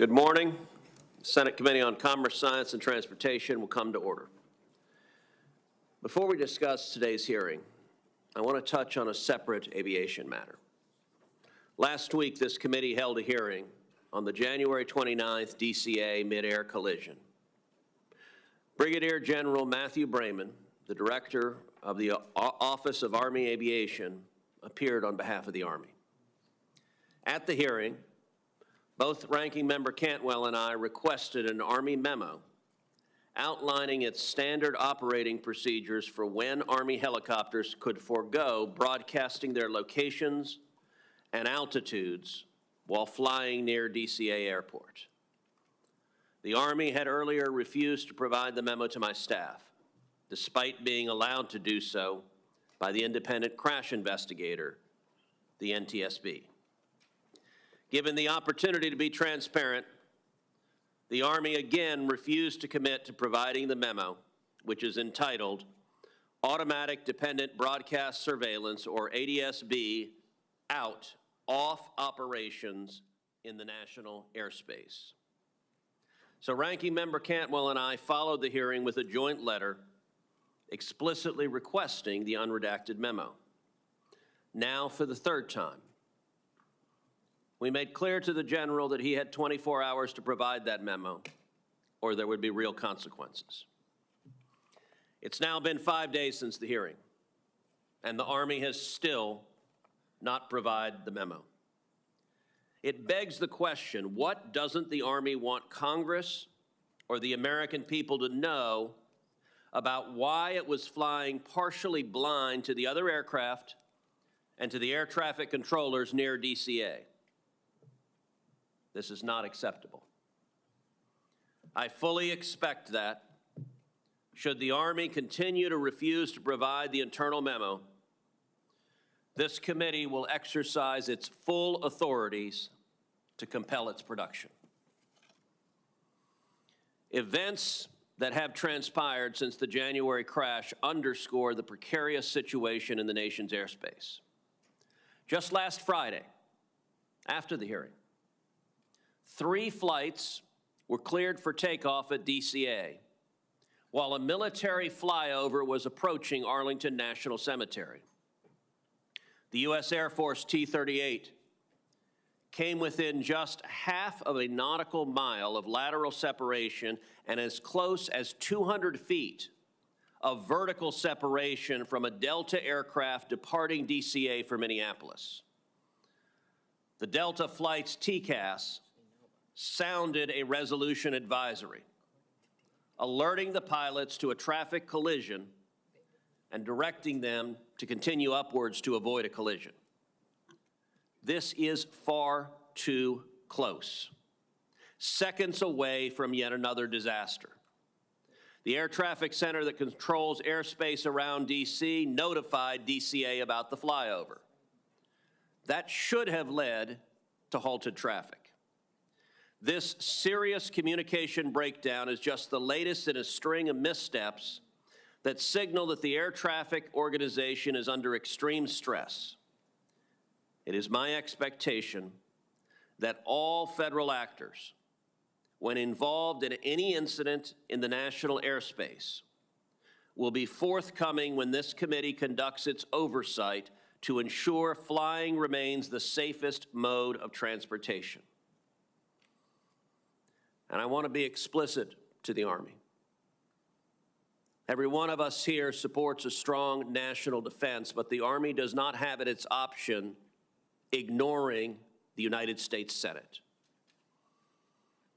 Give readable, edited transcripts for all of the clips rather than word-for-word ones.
Good morning. Senate Committee on Commerce, Science, and Transportation will come to order. Before we discuss today's hearing, I want to touch on a separate aviation matter. Last week, this committee held a hearing on the January 29th DCA mid-air collision. Brigadier General Matthew Brayman, the director of the Office of Army Aviation, appeared on behalf of the Army. At the hearing, both Ranking Member Cantwell and I requested an Army memo outlining its standard operating procedures for when Army helicopters could forego broadcasting their locations and altitudes while flying near DCA Airport. The Army had earlier refused to provide the memo to my staff, despite being allowed to do so by the independent crash investigator, the NTSB. Given the opportunity to be transparent, the Army again refused to commit to providing the memo, which is entitled Automatic Dependent Broadcast Surveillance, or ADSB, Out, Off Operations in the National Airspace. So Ranking Member Cantwell and I followed the hearing with a joint letter explicitly requesting the unredacted memo. Now, for the third time, we made clear to the General that he had 24 hours to provide that memo, or there would be real consequences. It's now been 5 days since the hearing, and the Army has still not provided the memo. It begs the question, what doesn't the Army want Congress or the American people to know about why it was flying partially blind to the other aircraft and to the air traffic controllers near DCA? This is not acceptable. I fully expect that, should the Army continue to refuse to provide the internal memo, this committee will exercise its full authorities to compel its production. Events that have transpired since the January crash underscore the precarious situation in the nation's airspace. Just last Friday, after the hearing, 3 flights were cleared for takeoff at DCA, while a military flyover was approaching Arlington National Cemetery. The U.S. Air Force T-38 came within just half of a nautical mile of lateral separation and as close as 200 feet of vertical separation from a Delta aircraft departing DCA for Minneapolis. The Delta flight's TCAS sounded a resolution advisory, alerting the pilots to a traffic collision and directing them to continue upwards to avoid a collision. This is far too close, seconds away from yet another disaster. The air traffic center that controls airspace around DC notified DCA about the flyover. That should have led to halted traffic. This serious communication breakdown is just the latest in a string of missteps that signal that the air traffic organization is under extreme stress. It is my expectation that all federal actors, when involved in any incident in the national airspace, will be forthcoming when this committee conducts its oversight to ensure flying remains the safest mode of transportation. And I want to be explicit to the Army. Every one of us here supports a strong national defense, but the Army does not have at its option ignoring the United States Senate.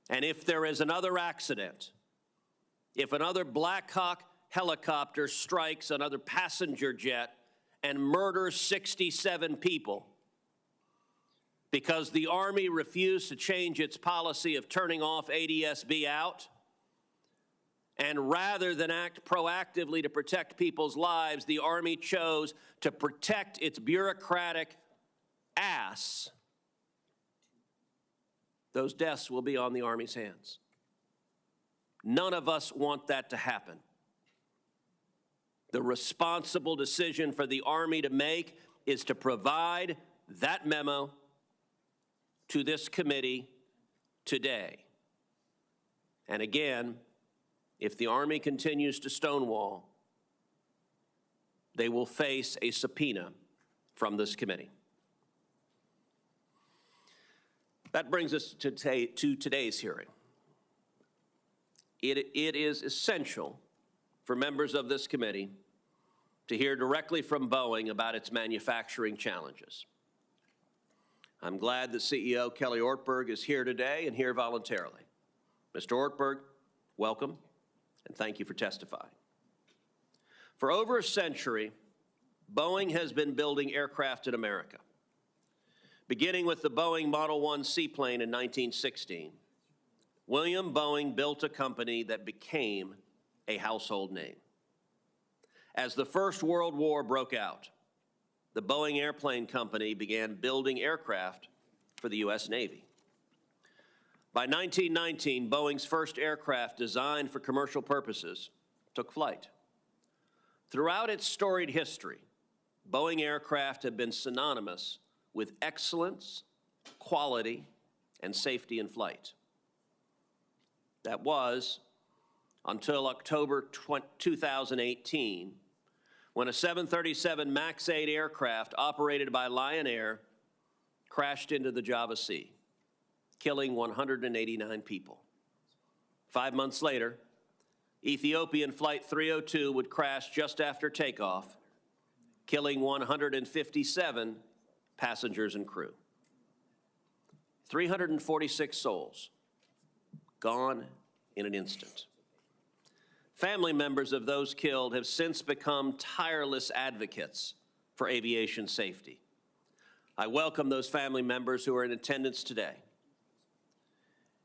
And if there is another accident, if another Black Hawk helicopter strikes another passenger jet and murders 67 people, because the Army refused to change its policy of turning off ADSB out, and rather than act proactively to protect people's lives, the Army chose to protect its bureaucratic ass, those deaths will be on the Army's hands. None of us want that to happen. The responsible decision for the Army to make is to provide that memo to this committee today. And again, if the Army continues to stonewall, they will face a subpoena from this committee. That brings us to today's hearing. It is essential for members of this committee to hear directly from Boeing about its manufacturing challenges. I'm glad that CEO Kelly Ortberg is here today and here voluntarily. Mr. Ortberg, welcome, and thank you for testifying. For over a century, Boeing has been building aircraft in America. Beginning with the Boeing Model 1 seaplane in 1916, William Boeing built a company that became a household name. As the First World War broke out, the Boeing Airplane Company began building aircraft for the U.S. Navy. By 1919, Boeing's first aircraft designed for commercial purposes took flight. Throughout its storied history, Boeing aircraft have been synonymous with excellence, quality, and safety in flight. That was until October 2018, when a 737 MAX 8 aircraft operated by Lion Air crashed into the Java Sea, killing 189 people. 5 months later, Ethiopian Flight 302 would crash just after takeoff, killing 157 passengers and crew. 346 souls gone in an instant. Family members of those killed have since become tireless advocates for aviation safety. I welcome those family members who are in attendance today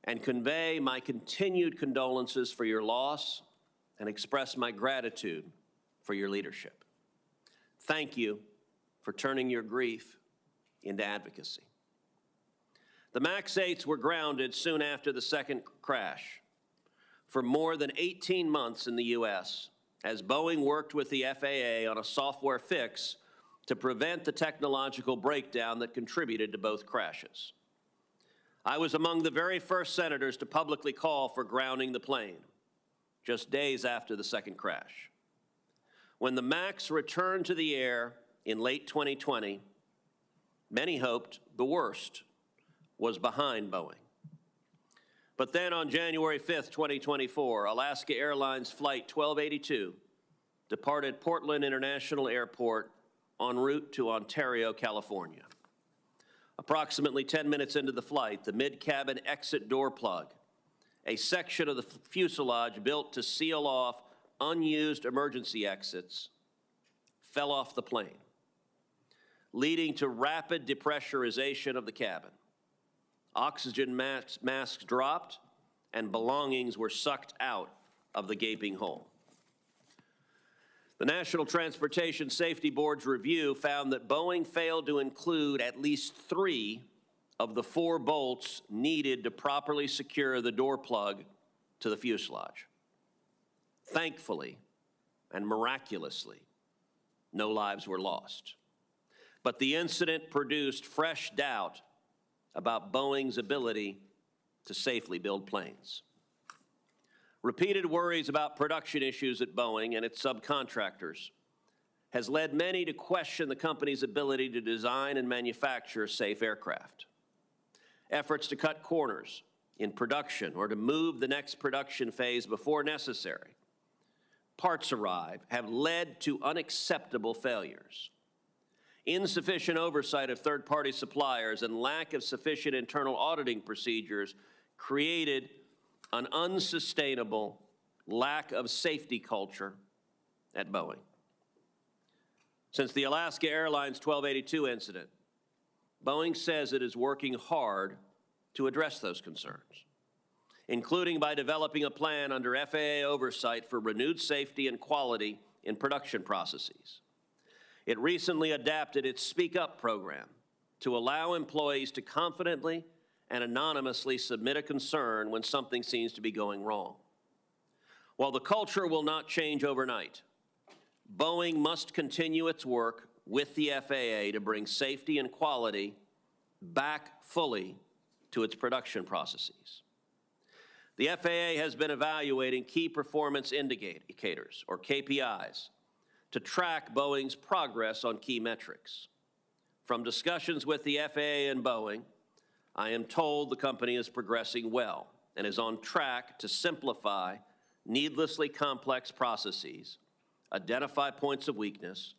and convey my continued condolences for your loss and express my gratitude for your leadership. Thank you for turning your grief into advocacy. The MAX 8s were grounded soon after the second crash for more than 18 months in the U.S. as Boeing worked with the FAA on a software fix to prevent the technological breakdown that contributed to both crashes. I was among the very first senators to publicly call for grounding the plane, just days after the second crash. When the MAX returned to the air in late 2020, many hoped the worst was behind Boeing. But then on January 5th, 2024, Alaska Airlines Flight 1282 departed Portland International Airport en route to Ontario, California. Approximately 10 minutes into the flight, the mid-cabin exit door plug, a section of the fuselage built to seal off unused emergency exits, fell off the plane, leading to rapid depressurization of the cabin. Oxygen masks dropped, and belongings were sucked out of the gaping hole. The National Transportation Safety Board's review found that Boeing failed to include at least 3 of the 4 bolts needed to properly secure the door plug to the fuselage. Thankfully, and miraculously, no lives were lost. But the incident produced fresh doubt about Boeing's ability to safely build planes. Repeated worries about production issues at Boeing and its subcontractors has led many to question the company's ability to design and manufacture safe aircraft. Efforts to cut corners in production or to move the next production phase before necessary parts arrive have led to unacceptable failures. Insufficient oversight of third-party suppliers and lack of sufficient internal auditing procedures created an unsustainable lack of safety culture at Boeing. Since the Alaska Airlines 1282 incident, Boeing says it is working hard to address those concerns, including by developing a plan under FAA oversight for renewed safety and quality in production processes. It recently adapted its Speak Up program to allow employees to confidently and anonymously submit a concern when something seems to be going wrong. While the culture will not change overnight, Boeing must continue its work with the FAA to bring safety and quality back fully to its production processes. The FAA has been evaluating key performance indicators, or KPIs, to track Boeing's progress on key metrics. From discussions with the FAA and Boeing, I am told the company is progressing well and is on track to simplify needlessly complex processes, identify points of weakness,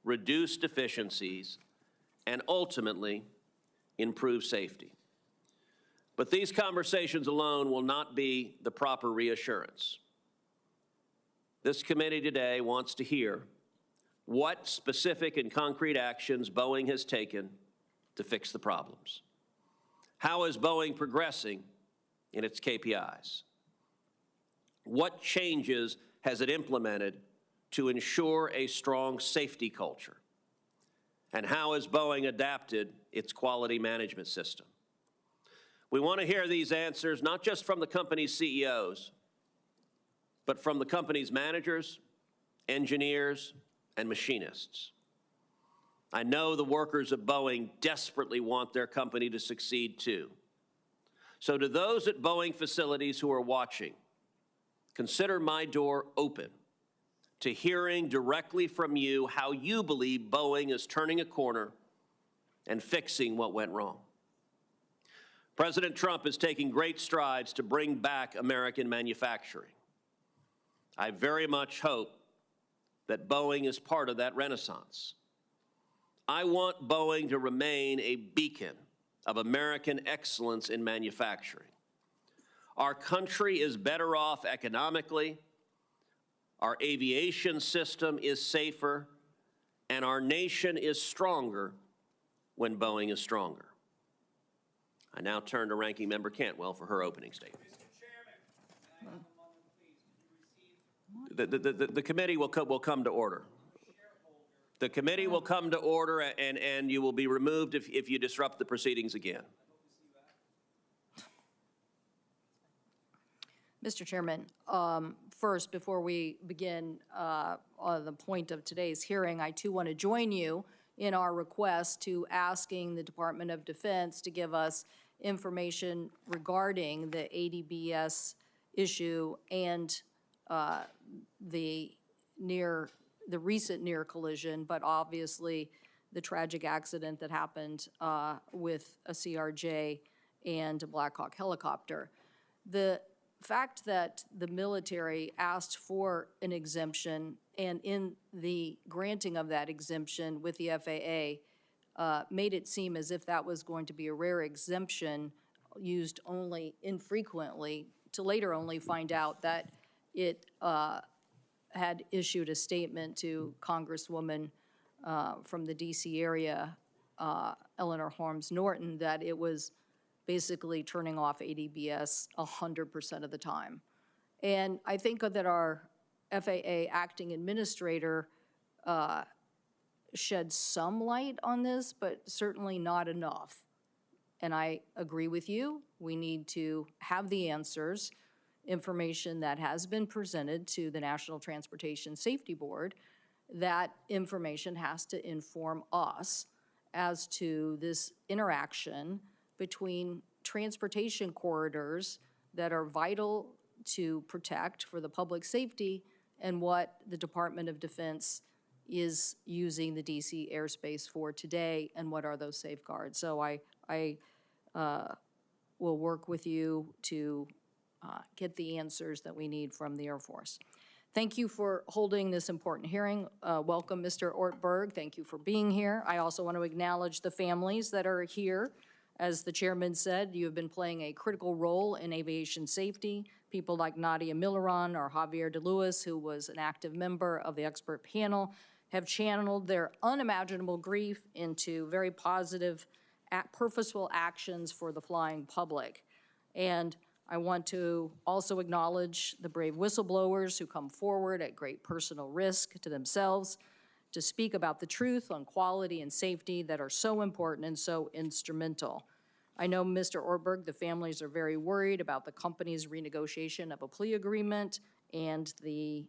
reduce deficiencies, and ultimately improve safety. But these conversations alone will not be the proper reassurance. This committee today wants to hear what specific and concrete actions Boeing has taken to fix the problems. How is Boeing progressing in its KPIs? What changes has it implemented to ensure a strong safety culture? And how has Boeing adapted its quality management system? We want to hear these answers not just from the company's CEOs, but from the company's managers, engineers, and machinists. I know the workers at Boeing desperately want their company to succeed too. So to those at Boeing facilities who are watching, consider my door open to hearing directly from you how you believe Boeing is turning a corner and fixing what went wrong. President Trump is taking great strides to bring back American manufacturing. I very much hope that Boeing is part of that renaissance. I want Boeing to remain a beacon of American excellence in manufacturing. Our country is better off economically, our aviation system is safer, and our nation is stronger when Boeing is stronger. I now turn to Ranking Member Cantwell for her opening statement. Mr. Chairman, can I have a moment, please? The committee will come to order. The committee will come to order, and you will be removed if you disrupt the proceedings again. Mr. Chairman, first, before we begin on the point of today's hearing, I too want to join you in our request to asking the Department of Defense to give us information regarding the ADBS issue and the recent near collision, but obviously the tragic accident that happened with a CRJ and a Black Hawk helicopter. The fact that the military asked for an exemption, and in the granting of that exemption with the FAA, made it seem as if that was going to be a rare exemption used only infrequently, to later only find out that it had issued a statement to Congresswoman from the DC area, Eleanor Holmes Norton, that it was basically turning off ADBS 100% of the time. And I think that our FAA acting administrator shed some light on this, but certainly not enough. And I agree with you. We need to have the answers, information that has been presented to the National Transportation Safety Board. That information has to inform us as to this interaction between transportation corridors that are vital to protect for the public safety and what the Department of Defense is using the DC airspace for today, and what are those safeguards. So I will work with you to get the answers that we need from the Air Force. Thank you for holding this important hearing. Welcome, Mr. Ortberg. Thank you for being here. I also want to acknowledge the families that are here. As the chairman said, you have been playing a critical role in aviation safety. People like Nadia Milleron or Javier De Luis, who was an active member of the expert panel, have channeled their unimaginable grief into very positive, purposeful actions for the flying public. And I want to also acknowledge the brave whistleblowers who come forward at great personal risk to themselves to speak about the truth on quality and safety that are so important and so instrumental. I know, Mr. Ortberg, the families are very worried about the company's renegotiation of a plea agreement and the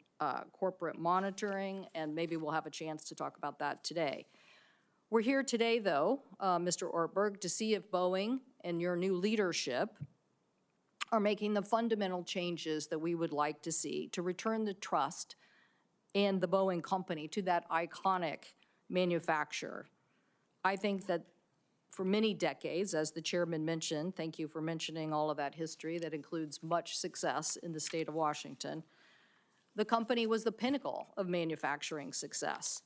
corporate monitoring, and maybe we'll have a chance to talk about that today. We're here today, though, Mr. Ortberg, to see if Boeing and your new leadership are making the fundamental changes that we would like to see to return the trust and the Boeing company to that iconic manufacturer. I think that for many decades, as the chairman mentioned, thank you for mentioning all of that history that includes much success in the state of Washington, the company was the pinnacle of manufacturing success.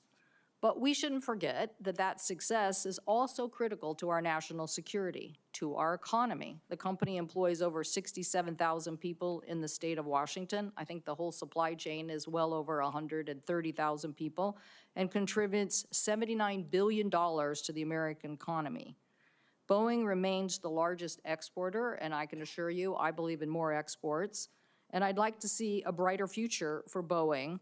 But we shouldn't forget that that success is also critical to our national security, to our economy. The company employs over 67,000 people in the state of Washington. I think the whole supply chain is well over 130,000 people and contributes $79 billion to the American economy. Boeing remains the largest exporter, and I can assure you, I believe in more exports. And I'd like to see a brighter future for Boeing,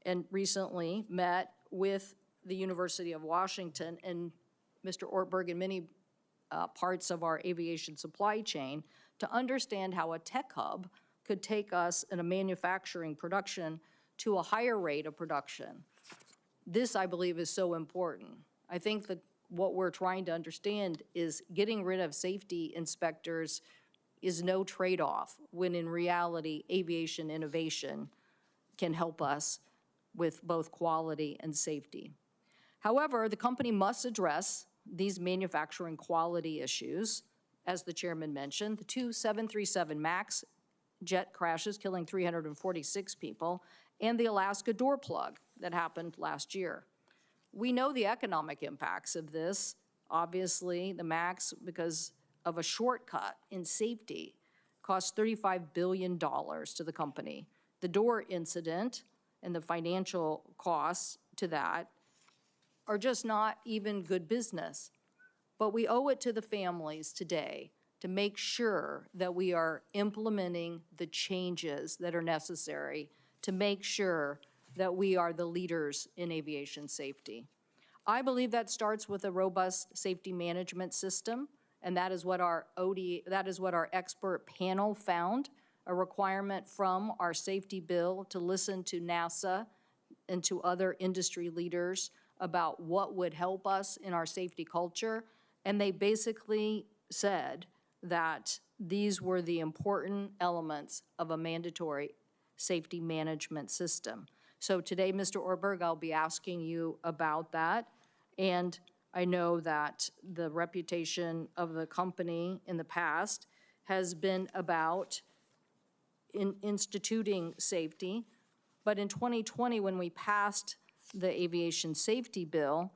and recently met with the University of Washington and Mr. Ortberg and many parts of our aviation supply chain to understand how a tech hub could take us in a manufacturing production to a higher rate of production. This, I believe, is so important. I think that what we're trying to understand is getting rid of safety inspectors is no trade-off, when in reality, aviation innovation can help us with both quality and safety. However, the company must address these manufacturing quality issues. As the chairman mentioned, the two 737 MAX jet crashes killing 346 people, and the Alaska door plug that happened last year. We know the economic impacts of this. Obviously, the MAX, because of a shortcut in safety, cost $35 billion to the company. The door incident and the financial costs to that are just not even good business. But we owe it to the families today to make sure that we are implementing the changes that are necessary to make sure that we are the leaders in aviation safety. I believe that starts with a robust safety management system, and that is what our expert panel found, a requirement from our safety bill to listen to NASA and to other industry leaders about what would help us in our safety culture. And they basically said that these were the important elements of a mandatory safety management system. So today, Mr. Ortberg, I'll be asking you about that. And I know that the reputation of the company in the past has been about instituting safety. But in 2020, when we passed the aviation safety bill,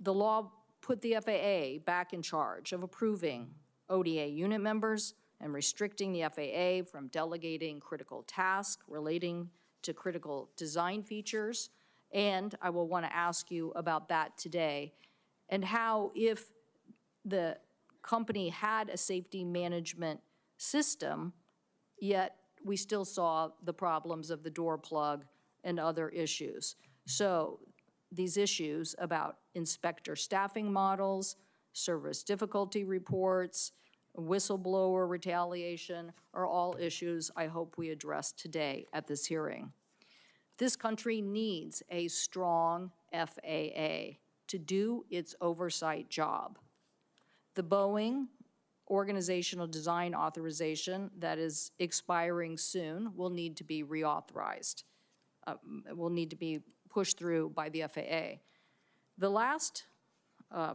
the law put the FAA back in charge of approving ODA unit members and restricting the FAA from delegating critical tasks relating to critical design features. And I will want to ask you about that today, and how, if the company had a safety management system, yet we still saw the problems of the door plug and other issues. So these issues about inspector staffing models, service difficulty reports, whistleblower retaliation are all issues I hope we address today at this hearing. This country needs a strong FAA to do its oversight job. The Boeing organizational design authorization that is expiring soon will need to be reauthorized. Will need to be pushed through by the FAA. The last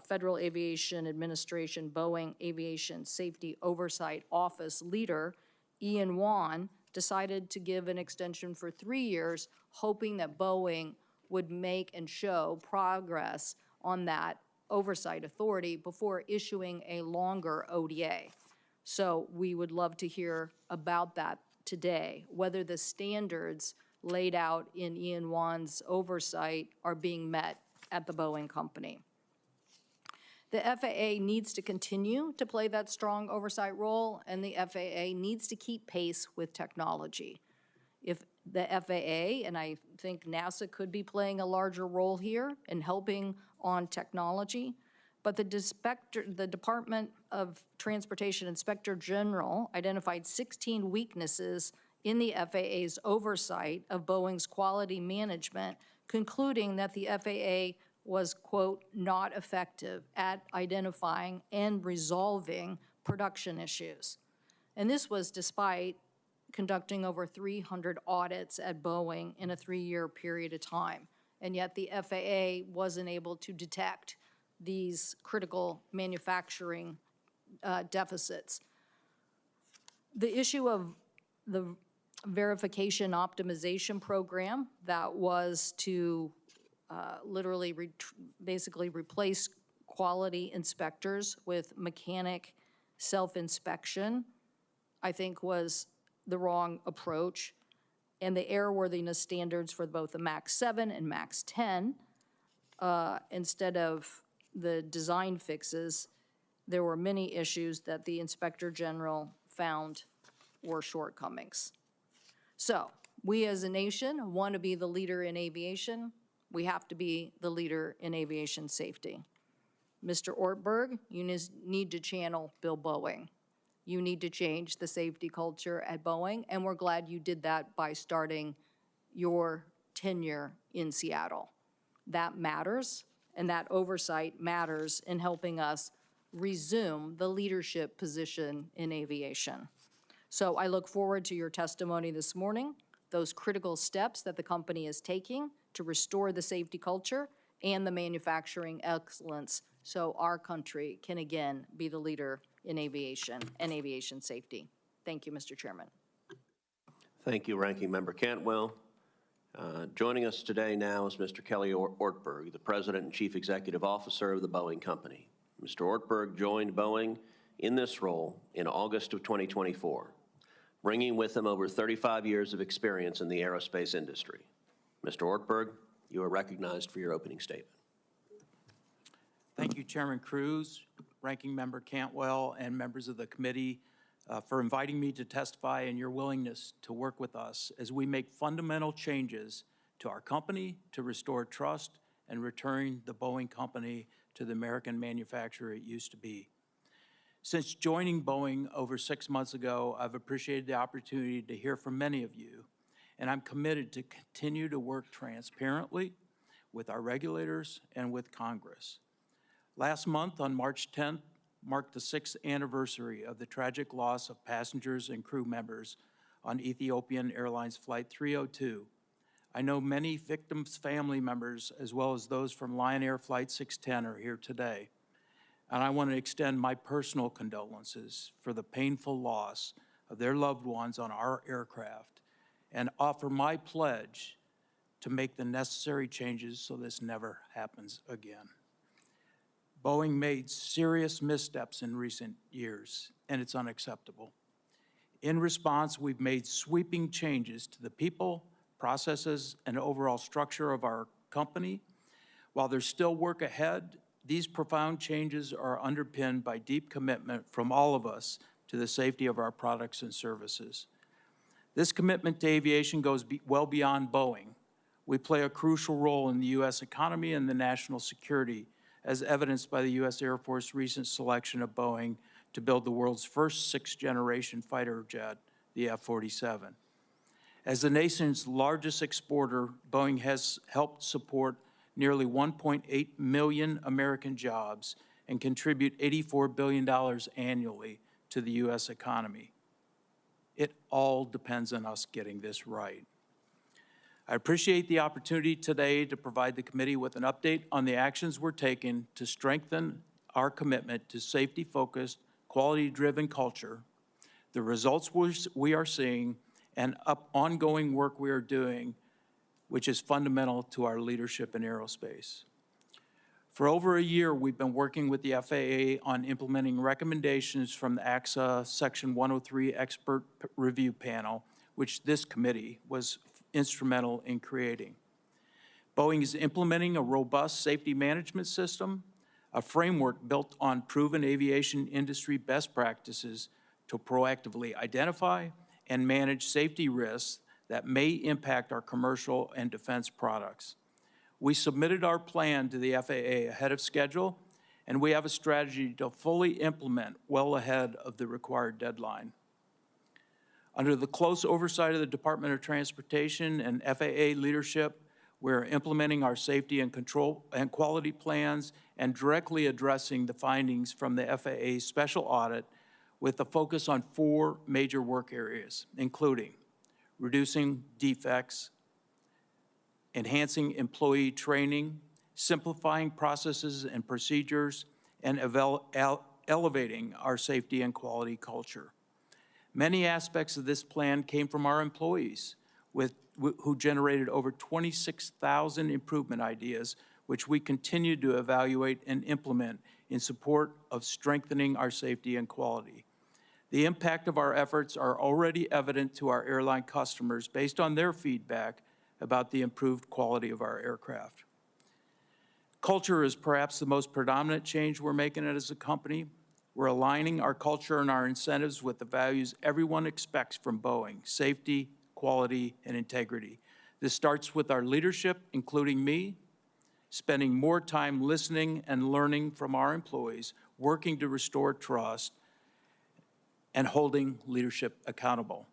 Federal Aviation Administration Boeing Aviation Safety Oversight Office leader, Ian Whan, decided to give an extension for 3 years, hoping that Boeing would make and show progress on that oversight authority before issuing a longer ODA. So we would love to hear about that today, whether the standards laid out in Ian Whan's oversight are being met at the Boeing company. The FAA needs to continue to play that strong oversight role, and the FAA needs to keep pace with technology. If the FAA, and I think NASA could be playing a larger role here in helping on technology, but the Department of Transportation Inspector General identified 16 weaknesses in the FAA's oversight of Boeing's quality management, concluding that the FAA was, quote, not effective at identifying and resolving production issues. And this was despite conducting over 300 audits at Boeing in a 3-year period of time. And yet the FAA wasn't able to detect these critical manufacturing deficits. The issue of the verification optimization program that was to literally basically replace quality inspectors with mechanic self-inspection, I think was the wrong approach. And the airworthiness standards for both the MAX 7 and MAX 10, instead of the design fixes, there were many issues that the Inspector General found were shortcomings. So we as a nation want to be the leader in aviation. We have to be the leader in aviation safety. Mr. Ortberg, you need to channel Bill Boeing. You need to change the safety culture at Boeing, and we're glad you did that by starting your tenure in Seattle. That matters, and that oversight matters in helping us resume the leadership position in aviation. So I look forward to your testimony this morning, those critical steps that the company is taking to restore the safety culture and the manufacturing excellence so our country can again be the leader in aviation and aviation safety. Thank you, Mr. Chairman. Thank you, Ranking Member Cantwell. Joining us today now is Mr. Kelly Ortberg, the President and Chief Executive Officer of the Boeing Company. Mr. Ortberg joined Boeing in this role in August of 2024, bringing with him over 35 years of experience in the aerospace industry. Mr. Ortberg, you are recognized for your opening statement. Thank you, Chairman Cruz, Ranking Member Cantwell, and members of the committee for inviting me to testify and your willingness to work with us as we make fundamental changes to our company to restore trust and return the Boeing Company to the American manufacturer it used to be. Since joining Boeing over 6 months ago, I've appreciated the opportunity to hear from many of you, and I'm committed to continue to work transparently with our regulators and with Congress. Last month, on March 10th, marked the 6th anniversary of the tragic loss of passengers and crew members on Ethiopian Airlines Flight 302. I know many victims' family members, as well as those from Lion Air Flight 610, are here today. And I want to extend my personal condolences for the painful loss of their loved ones on our aircraft and offer my pledge to make the necessary changes so this never happens again. Boeing made serious missteps in recent years, and it's unacceptable. In response, we've made sweeping changes to the people, processes, and overall structure of our company. While there's still work ahead, these profound changes are underpinned by deep commitment from all of us to the safety of our products and services. This commitment to aviation goes well beyond Boeing. We play a crucial role in the U.S. economy and the national security, as evidenced by the U.S. Air Force recent selection of Boeing to build the world's first 6th-generation fighter jet, the F-47. As the nation's largest exporter, Boeing has helped support nearly 1.8 million American jobs and contribute $84 billion annually to the U.S. economy. It all depends on us getting this right. I appreciate the opportunity today to provide the committee with an update on the actions we're taking to strengthen our commitment to safety-focused, quality-driven culture, the results we are seeing, and ongoing work we are doing, which is fundamental to our leadership in aerospace. For over a year, we've been working with the FAA on implementing recommendations from the AXA Section 103 Expert Review Panel, which this committee was instrumental in creating. Boeing is implementing a robust safety management system, a framework built on proven aviation industry best practices to proactively identify and manage safety risks that may impact our commercial and defense products. We submitted our plan to the FAA ahead of schedule, and we have a strategy to fully implement well ahead of the required deadline. Under the close oversight of the Department of Transportation and FAA leadership, we're implementing our safety and control and quality plans and directly addressing the findings from the FAA special audit, with a focus on 4 major work areas, including reducing defects, enhancing employee training, simplifying processes and procedures, and elevating our safety and quality culture. Many aspects of this plan came from our employees, who generated over 26,000 improvement ideas, which we continue to evaluate and implement in support of strengthening our safety and quality. The impact of our efforts are already evident to our airline customers based on their feedback about the improved quality of our aircraft. Culture is perhaps the most predominant change we're making as a company. We're aligning our culture and our incentives with the values everyone expects from Boeing: safety, quality, and integrity. This starts with our leadership, including me, spending more time listening and learning from our employees, working to restore trust, and holding leadership accountable.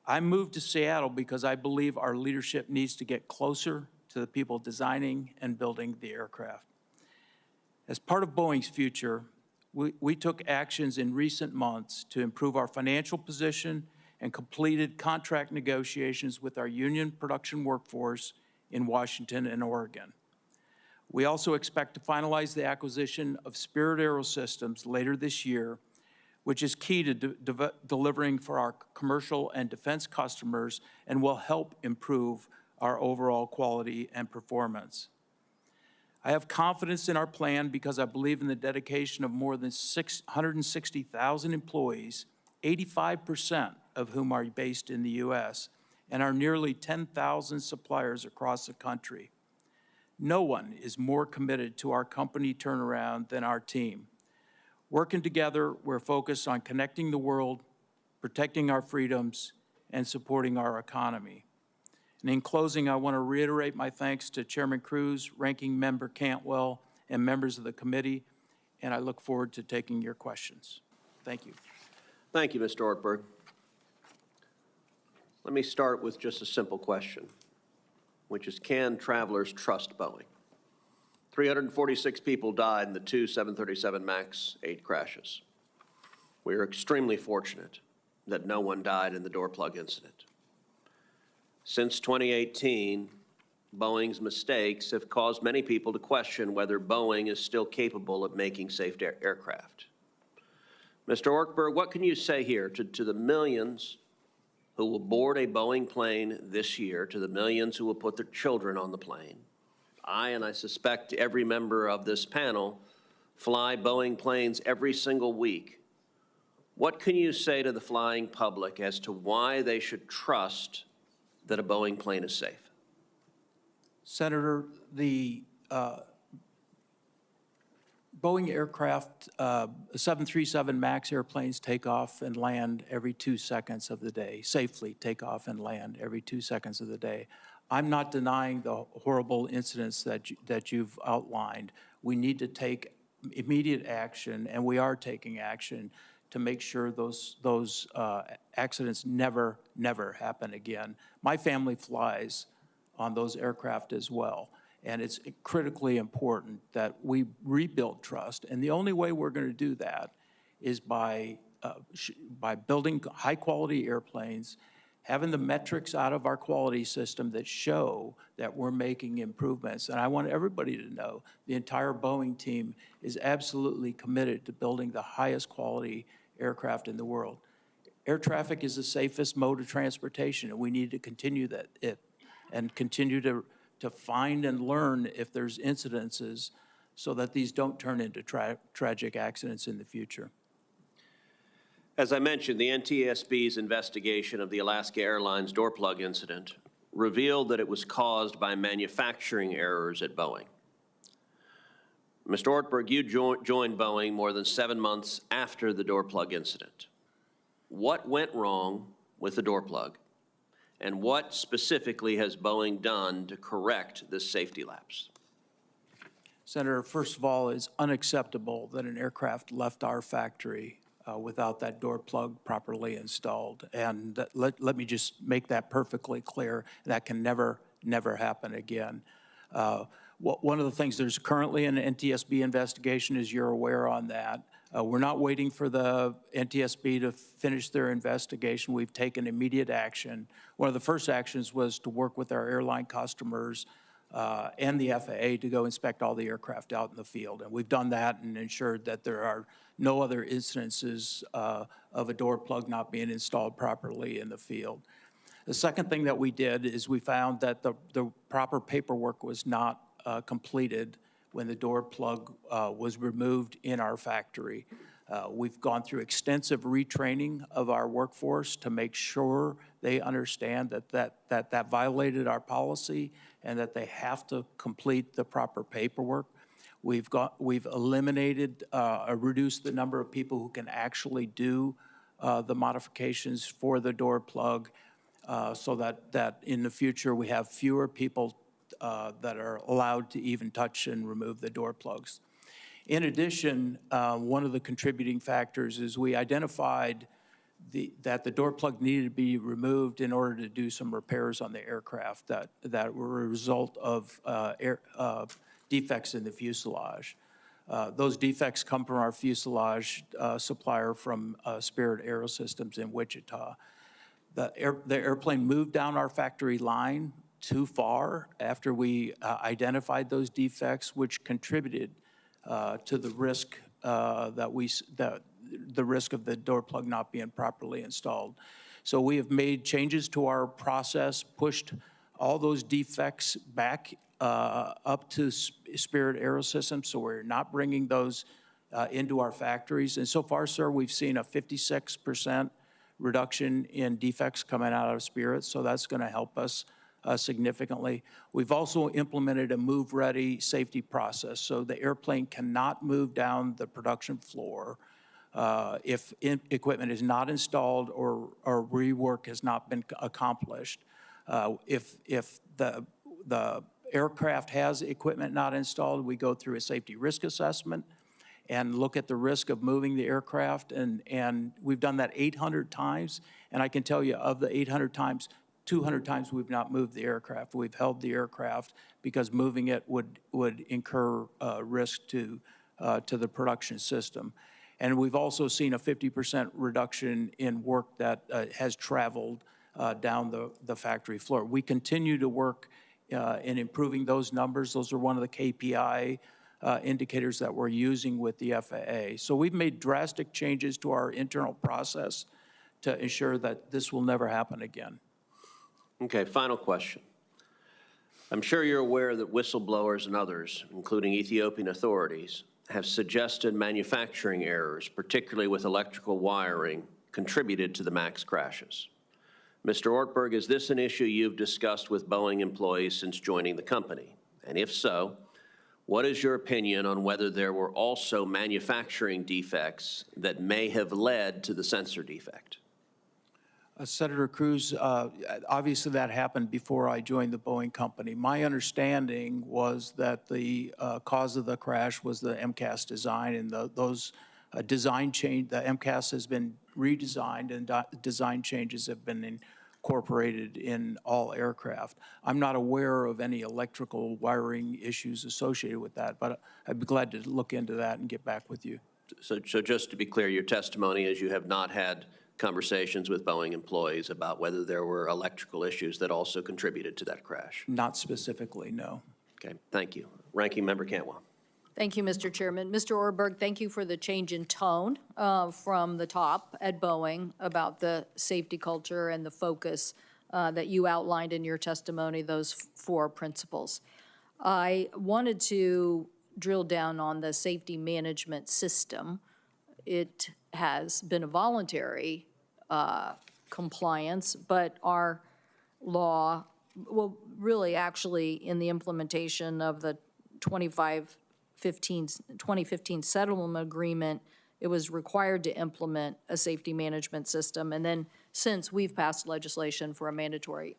I moved to Seattle because I believe our leadership needs to get closer to the people designing and building the aircraft. As part of Boeing's future, we took actions in recent months to improve our financial position and completed contract negotiations with our union production workforce in Washington and Oregon. We also expect to finalize the acquisition of Spirit AeroSystems later this year, which is key to delivering for our commercial and defense customers and will help improve our overall quality and performance. I have confidence in our plan because I believe in the dedication of more than 160,000 employees, 85% of whom are based in the U.S., and our nearly 10,000 suppliers across the country. No one is more committed to our company turnaround than our team. Working together, we're focused on connecting the world, protecting our freedoms, and supporting our economy. And in closing, I want to reiterate my thanks to Chairman Cruz, Ranking Member Cantwell, and members of the committee, and I look forward to taking your questions. Thank you. Thank you, Mr. Ortberg. Let me start with just a simple question, which is, can travelers trust Boeing? 346 people died in the 2 737 MAX 8 crashes. We are extremely fortunate that no one died in the door plug incident. Since 2018, Boeing's mistakes have caused many people to question whether Boeing is still capable of making safe aircraft. Mr. Ortberg, what can you say here to the millions who will board a Boeing plane this year, to the millions who will put their children on the plane? And I suspect every member of this panel, fly Boeing planes every single week. What can you say to the flying public as to why they should trust that a Boeing plane is safe? Senator, the Boeing aircraft, 737 MAX airplanes take off and land every 2 seconds of the day, safely take off and land every 2 seconds of the day. I'm not denying the horrible incidents that you've outlined. We need to take immediate action, and we are taking action to make sure those accidents never happen again. My family flies on those aircraft as well, and it's critically important that we rebuild trust. And the only way we're going to do that is by building high-quality airplanes, having the metrics out of our quality system that show that we're making improvements. And I want everybody to know the entire Boeing team is absolutely committed to building the highest quality aircraft in the world. Air traffic is the safest mode of transportation, and we need to continue and continue to find and learn if there's incidences so that these don't turn into tragic accidents in the future. As I mentioned, the NTSB's investigation of the Alaska Airlines door plug incident revealed that it was caused by manufacturing errors at Boeing. Mr. Ortberg, you joined Boeing more than 7 months after the door plug incident. What went wrong with the door plug, and what specifically has Boeing done to correct this safety lapse? Senator, first of all, it's unacceptable that an aircraft left our factory without that door plug properly installed. And let me just make that perfectly clear. That can never happen again. One of the things, there's currently an NTSB investigation, as you're aware on that. We're not waiting for the NTSB to finish their investigation. We've taken immediate action. One of the first actions was to work with our airline customers and the FAA to go inspect all the aircraft out in the field. And we've done that and ensured that there are no other incidences of a door plug not being installed properly in the field. The second thing that we did is we found that the proper paperwork was not completed when the door plug was removed in our factory. We've gone through extensive retraining of our workforce to make sure they understand that violated our policy and that they have to complete the proper paperwork. We've eliminated or reduced the number of people who can actually do the modifications for the door plug so that in the future we have fewer people that are allowed to even touch and remove the door plugs. In addition, one of the contributing factors is we identified that the door plug needed to be removed in order to do some repairs on the aircraft that were a result of defects in the fuselage. Those defects come from our fuselage supplier from Spirit Aerosystems in Wichita. The airplane moved down our factory line too far after we identified those defects, which contributed to the risk the risk of the door plug not being properly installed. So we have made changes to our process, pushed all those defects back up to Spirit Aerosystems, so we're not bringing those into our factories. And so far, sir, we've seen a 56% reduction in defects coming out of Spirit, so that's going to help us significantly. We've also implemented a move-ready safety process, so the airplane cannot move down the production floor if equipment is not installed or rework has not been accomplished. If the aircraft has equipment not installed, we go through a safety risk assessment and look at the risk of moving the aircraft, and we've done that 800 times, and I can tell you of the 800 times, 200 times we've not moved the aircraft. We've held the aircraft because moving it would incur risk to the production system. And we've also seen a 50% reduction in work that has traveled down the factory floor. We continue to work in improving those numbers. Those are one of the KPI indicators that we're using with the FAA. So we've made drastic changes to our internal process to ensure that this will never happen again. Okay, final question. I'm sure you're aware that whistleblowers and others, including Ethiopian authorities, have suggested manufacturing errors, particularly with electrical wiring, contributed to the MAX crashes. Mr. Ortberg, is this an issue you've discussed with Boeing employees since joining the company? And if so, what is your opinion on whether there were also manufacturing defects that may have led to the sensor defect? Senator Cruz, obviously that happened before I joined the Boeing company. My understanding was that the cause of the crash was the MCAS design, and those design change, the MCAS has been redesigned and design changes have been incorporated in all aircraft. I'm not aware of any electrical wiring issues associated with that, but I'd be glad to look into that and get back with you. So just to be clear, your testimony is you have not had conversations with Boeing employees about whether there were electrical issues that also contributed to that crash? Not specifically, no. Okay, thank you. Ranking Member Cantwell. Thank you, Mr. Chairman. Mr. Orberg, thank you for the change in tone from the top at Boeing about the safety culture and the focus that you outlined in your testimony, those 4 principles. I wanted to drill down on the safety management system. It has been a voluntary compliance, but our law, well, really actually in the implementation of the 2015 settlement agreement, it was required to implement a safety management system. And then since we've passed legislation for a mandatory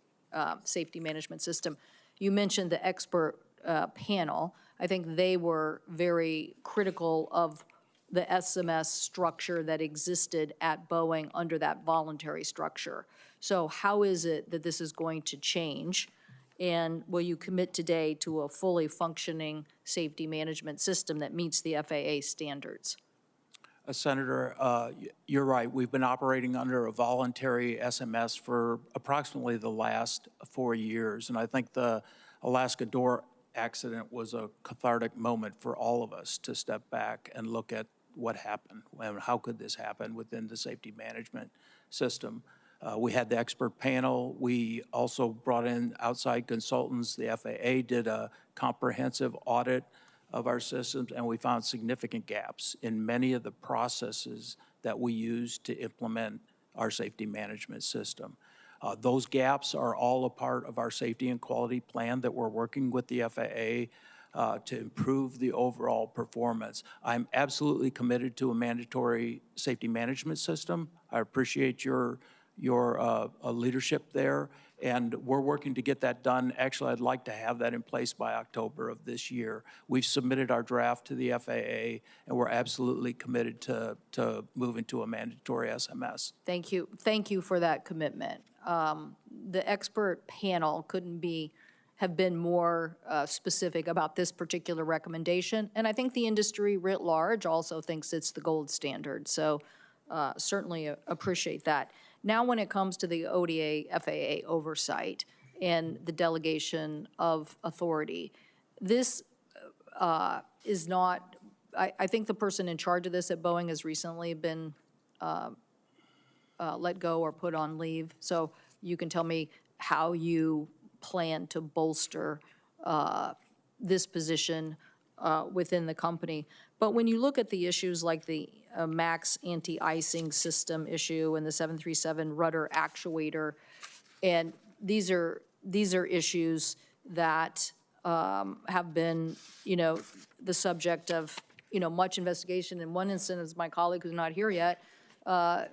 safety management system, you mentioned the expert panel. I think they were very critical of the SMS structure that existed at Boeing under that voluntary structure. So how is it that this is going to change? And will you commit today to a fully functioning safety management system that meets the FAA standards? Senator, you're right. We've been operating under a voluntary SMS for approximately the last 4 years. And I think the Alaska door accident was a cathartic moment for all of us to step back and look at what happened and how could this happen within the safety management system. We had the expert panel. We also brought in outside consultants. The FAA did a comprehensive audit of our systems, and we found significant gaps in many of the processes that we use to implement our safety management system. Those gaps are all a part of our safety and quality plan that we're working with the FAA to improve the overall performance. I'm absolutely committed to a mandatory safety management system. I appreciate your leadership there, and we're working to get that done. Actually, I'd like to have that in place by October of this year. We've submitted our draft to the FAA, and we're absolutely committed to moving to a mandatory SMS. Thank you. Thank you for that commitment. The expert panel couldn't have been more specific about this particular recommendation, and I think the industry writ large also thinks it's the gold standard, so certainly appreciate that. Now, when it comes to the ODA FAA oversight and the delegation of authority, this is not, I think the person in charge of this at Boeing has recently been let go or put on leave. So you can tell me how you plan to bolster this position within the company. But when you look at the issues like the MAX anti-icing system issue and the 737 rudder actuator, and these are issues that have been, the subject of, much investigation. In one instance, my colleague who's not here yet,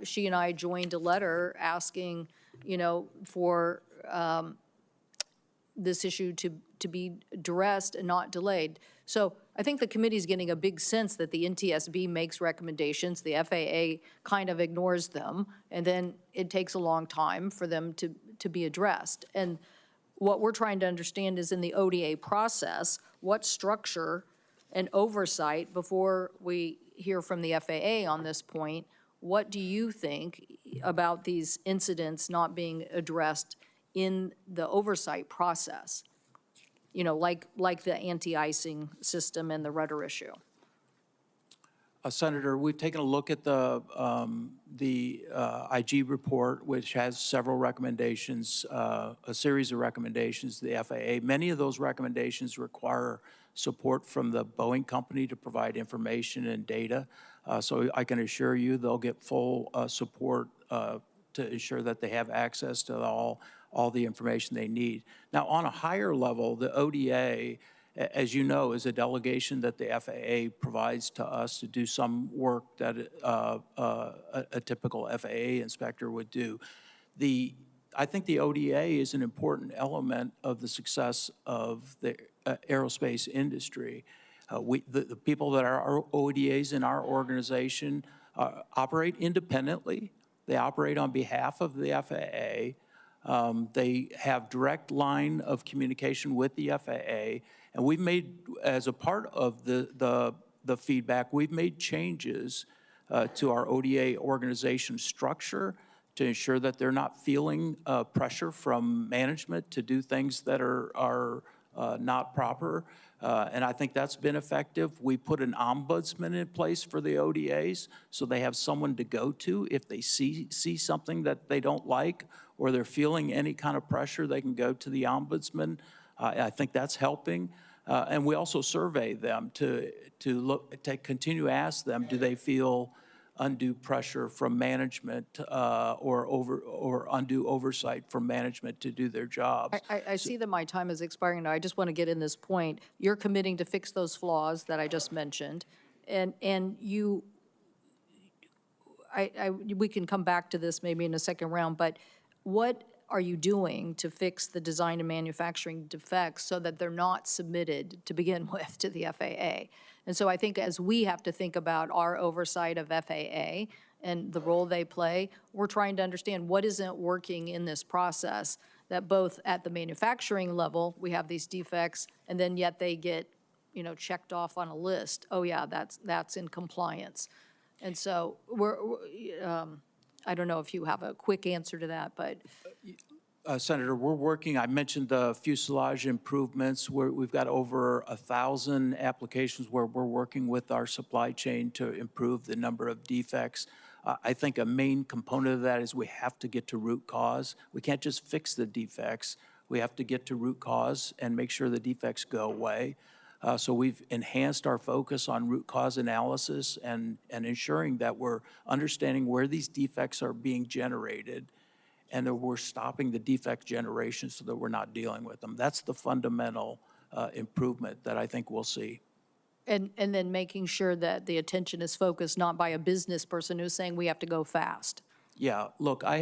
she and I joined a letter asking, for this issue to be addressed and not delayed. So I think the committee's getting a big sense that the NTSB makes recommendations, the FAA kind of ignores them, and then it takes a long time for them to be addressed. And what we're trying to understand is in the ODA process, what structure and oversight, before we hear from the FAA on this point, what do you think about these incidents not being addressed in the oversight process? Like the anti-icing system and the rudder issue. Senator, we've taken a look at the IG report, which has several recommendations, a series of recommendations to the FAA. Many of those recommendations require support from the Boeing company to provide information and data. So I can assure you they'll get full support to ensure that they have access to all the information they need. Now, on a higher level, the ODA, as you know, is a delegation that the FAA provides to us to do some work that a typical FAA inspector would do. I think the ODA is an important element of the success of the aerospace industry. The people that are our ODAs in our organization operate independently. They operate on behalf of the FAA. They have direct line of communication with the FAA, and we've made, as a part of the feedback, we've made changes to our ODA organization structure to ensure that they're not feeling pressure from management to do things that are not proper. And I think that's been effective. We put an ombudsman in place for the ODAs, so they have someone to go to if they see something that they don't like or they're feeling any kind of pressure, they can go to the ombudsman. I think that's helping. And we also survey them to continue to ask them, do they feel undue pressure from management or undue oversight from management to do their jobs. I see that my time is expiring now. I just want to get in this point. You're committing to fix those flaws that I just mentioned, and we can come back to this maybe in a second round, but what are you doing to fix the design and manufacturing defects so that they're not submitted to begin with to the FAA? And so I think as we have to think about our oversight of FAA and the role they play, we're trying to understand what isn't working in this process, that both at the manufacturing level, we have these defects, and then yet they get, checked off on a list. Oh yeah, that's in compliance. And so I don't know if you have a quick answer to that, but Senator, we're working, I mentioned the fuselage improvements, we've got over 1,000 applications where we're working with our supply chain to improve the number of defects. I think a main component of that is we have to get to root cause. We can't just fix the defects. We have to get to root cause and make sure the defects go away. So we've enhanced our focus on root cause analysis and ensuring that we're understanding where these defects are being generated and that we're stopping the defect generation so that we're not dealing with them. That's the fundamental improvement that I think we'll see. and then making sure that the attention is focused not by a business person who's saying we have to go fast. Yeah, look, I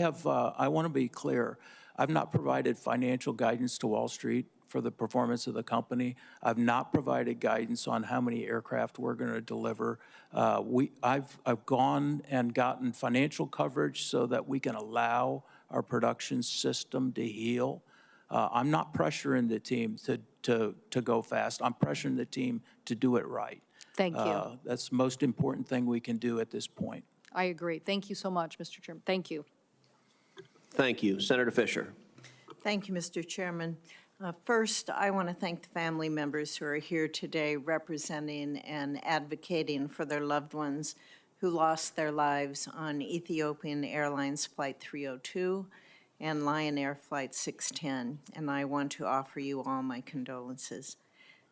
want to be clear. I've not provided financial guidance to Wall Street for the performance of the company. I've not provided guidance on how many aircraft we're going to deliver. I've gone and gotten financial coverage so that we can allow our production system to heal. I'm not pressuring the team to go fast. I'm pressuring the team to do it right. Thank you. That's the most important thing we can do at this point. I agree. Thank you so much, Mr. Chairman. Thank you. Thank you. Senator Fisher. Thank you, Mr. Chairman. First, I want to thank the family members who are here today representing and advocating for their loved ones who lost their lives on Ethiopian Airlines Flight 302 and Lion Air Flight 610, and I want to offer you all my condolences.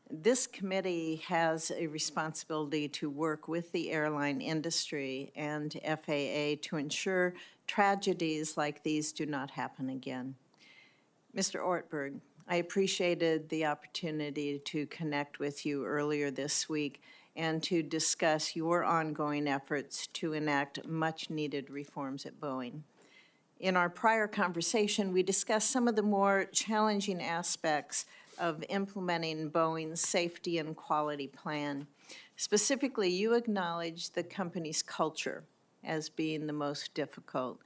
This committee has a responsibility to work with the airline industry and FAA to ensure tragedies like these do not happen again. Mr. Ortberg, I appreciated the opportunity to connect with you earlier this week and to discuss your ongoing efforts to enact much-needed reforms at Boeing. In our prior conversation, we discussed some of the more challenging aspects of implementing Boeing's safety and quality plan. Specifically, you acknowledged the company's culture as being the most difficult.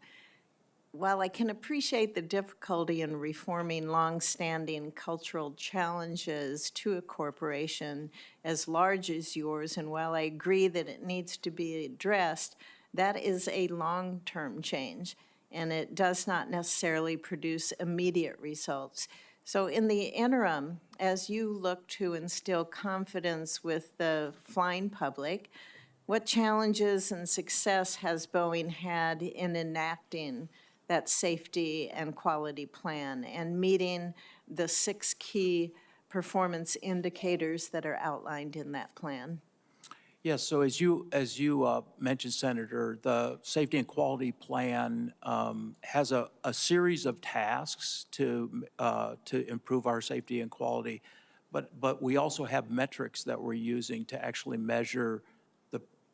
While I can appreciate the difficulty in reforming long-standing cultural challenges to a corporation as large as yours, and while I agree that it needs to be addressed, that is a long-term change, and it does not necessarily produce immediate results. So in the interim, as you look to instill confidence with the flying public, what challenges and success has Boeing had in enacting that safety and quality plan and meeting the 6 key performance indicators that are outlined in that plan? Yes, so as you mentioned, Senator, the safety and quality plan has a series of tasks to improve our safety and quality, but we also have metrics that we're using to actually measure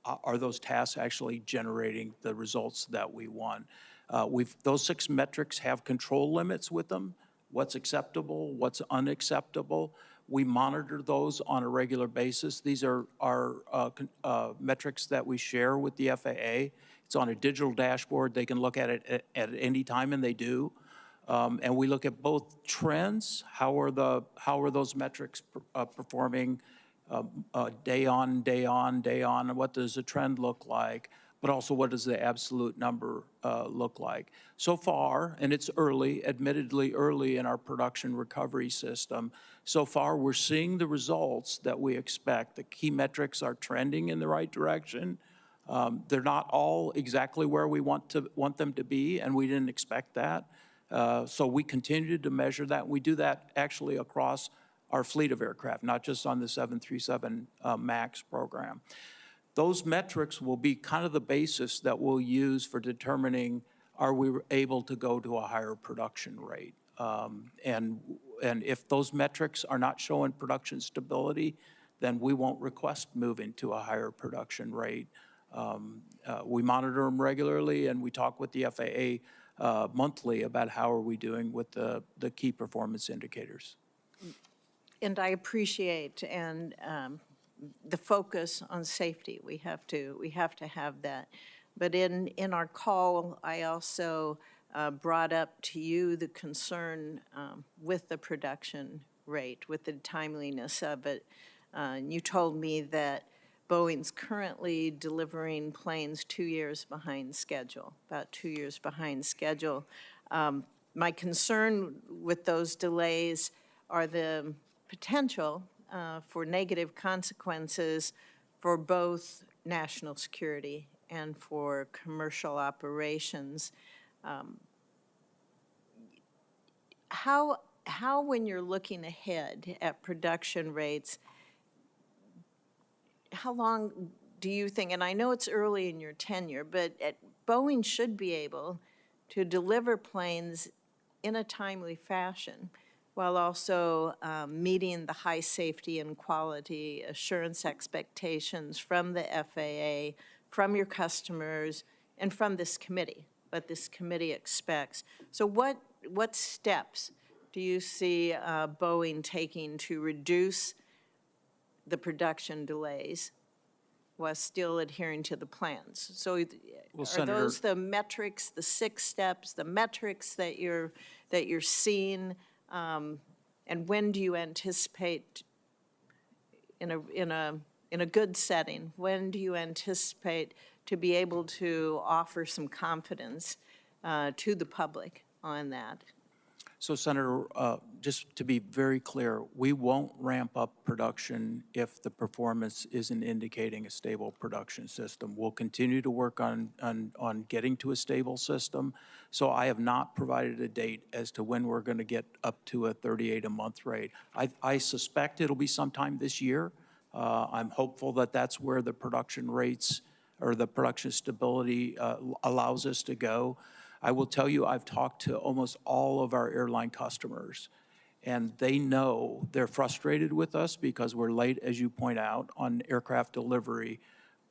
are those tasks actually generating the results that we want. Those 6 metrics have control limits with them, what's acceptable, what's unacceptable. We monitor those on a regular basis. These are our metrics that we share with the FAA. It's on a digital dashboard. They can look at it at any time, and they do. And we look at both trends, how are those metrics performing day on, day on, day on, and what does the trend look like, but also what does the absolute number look like. So far, and it's early, admittedly early in our production recovery system, so far we're seeing the results that we expect. The key metrics are trending in the right direction. They're not all exactly where we want them to be, and we didn't expect that. So we continue to measure that. We do that actually across our fleet of aircraft, not just on the 737 MAX program. Those metrics will be kind of the basis that we'll use for determining are we able to go to a higher production rate. And if those metrics are not showing production stability, then we won't request moving to a higher production rate. We monitor them regularly, and we talk with the FAA monthly about how are we doing with the key performance indicators. And I appreciate the focus on safety. We have to have that. But in our call, I also brought up to you the concern with the production rate, with the timeliness of it. You told me that Boeing's currently delivering planes 2 years behind schedule, about 2 years behind schedule. My concern with those delays are the potential for negative consequences for both national security and for commercial operations. How, when you're looking ahead at production rates, how long do you think, and I know it's early in your tenure, but Boeing should be able to deliver planes in a timely fashion while also meeting the high safety and quality assurance expectations from the FAA, from your customers, and from this committee, what this committee expects. So what steps do you see Boeing taking to reduce the production delays while still adhering to the plans? So are Senator, those the metrics, the 6 steps, the metrics that you're seeing? And when do you anticipate, in a good setting, when do you anticipate to be able to offer some confidence to the public on that? So Senator, just to be very clear, we won't ramp up production if the performance isn't indicating a stable production system. We'll continue to work on getting to a stable system. So I have not provided a date as to when we're going to get up to a 38 a month rate. I suspect it'll be sometime this year. I'm hopeful that that's where the production rates or the production stability allows us to go. I will tell you, I've talked to almost all of our airline customers, and they know they're frustrated with us because we're late, as you point out, on aircraft delivery,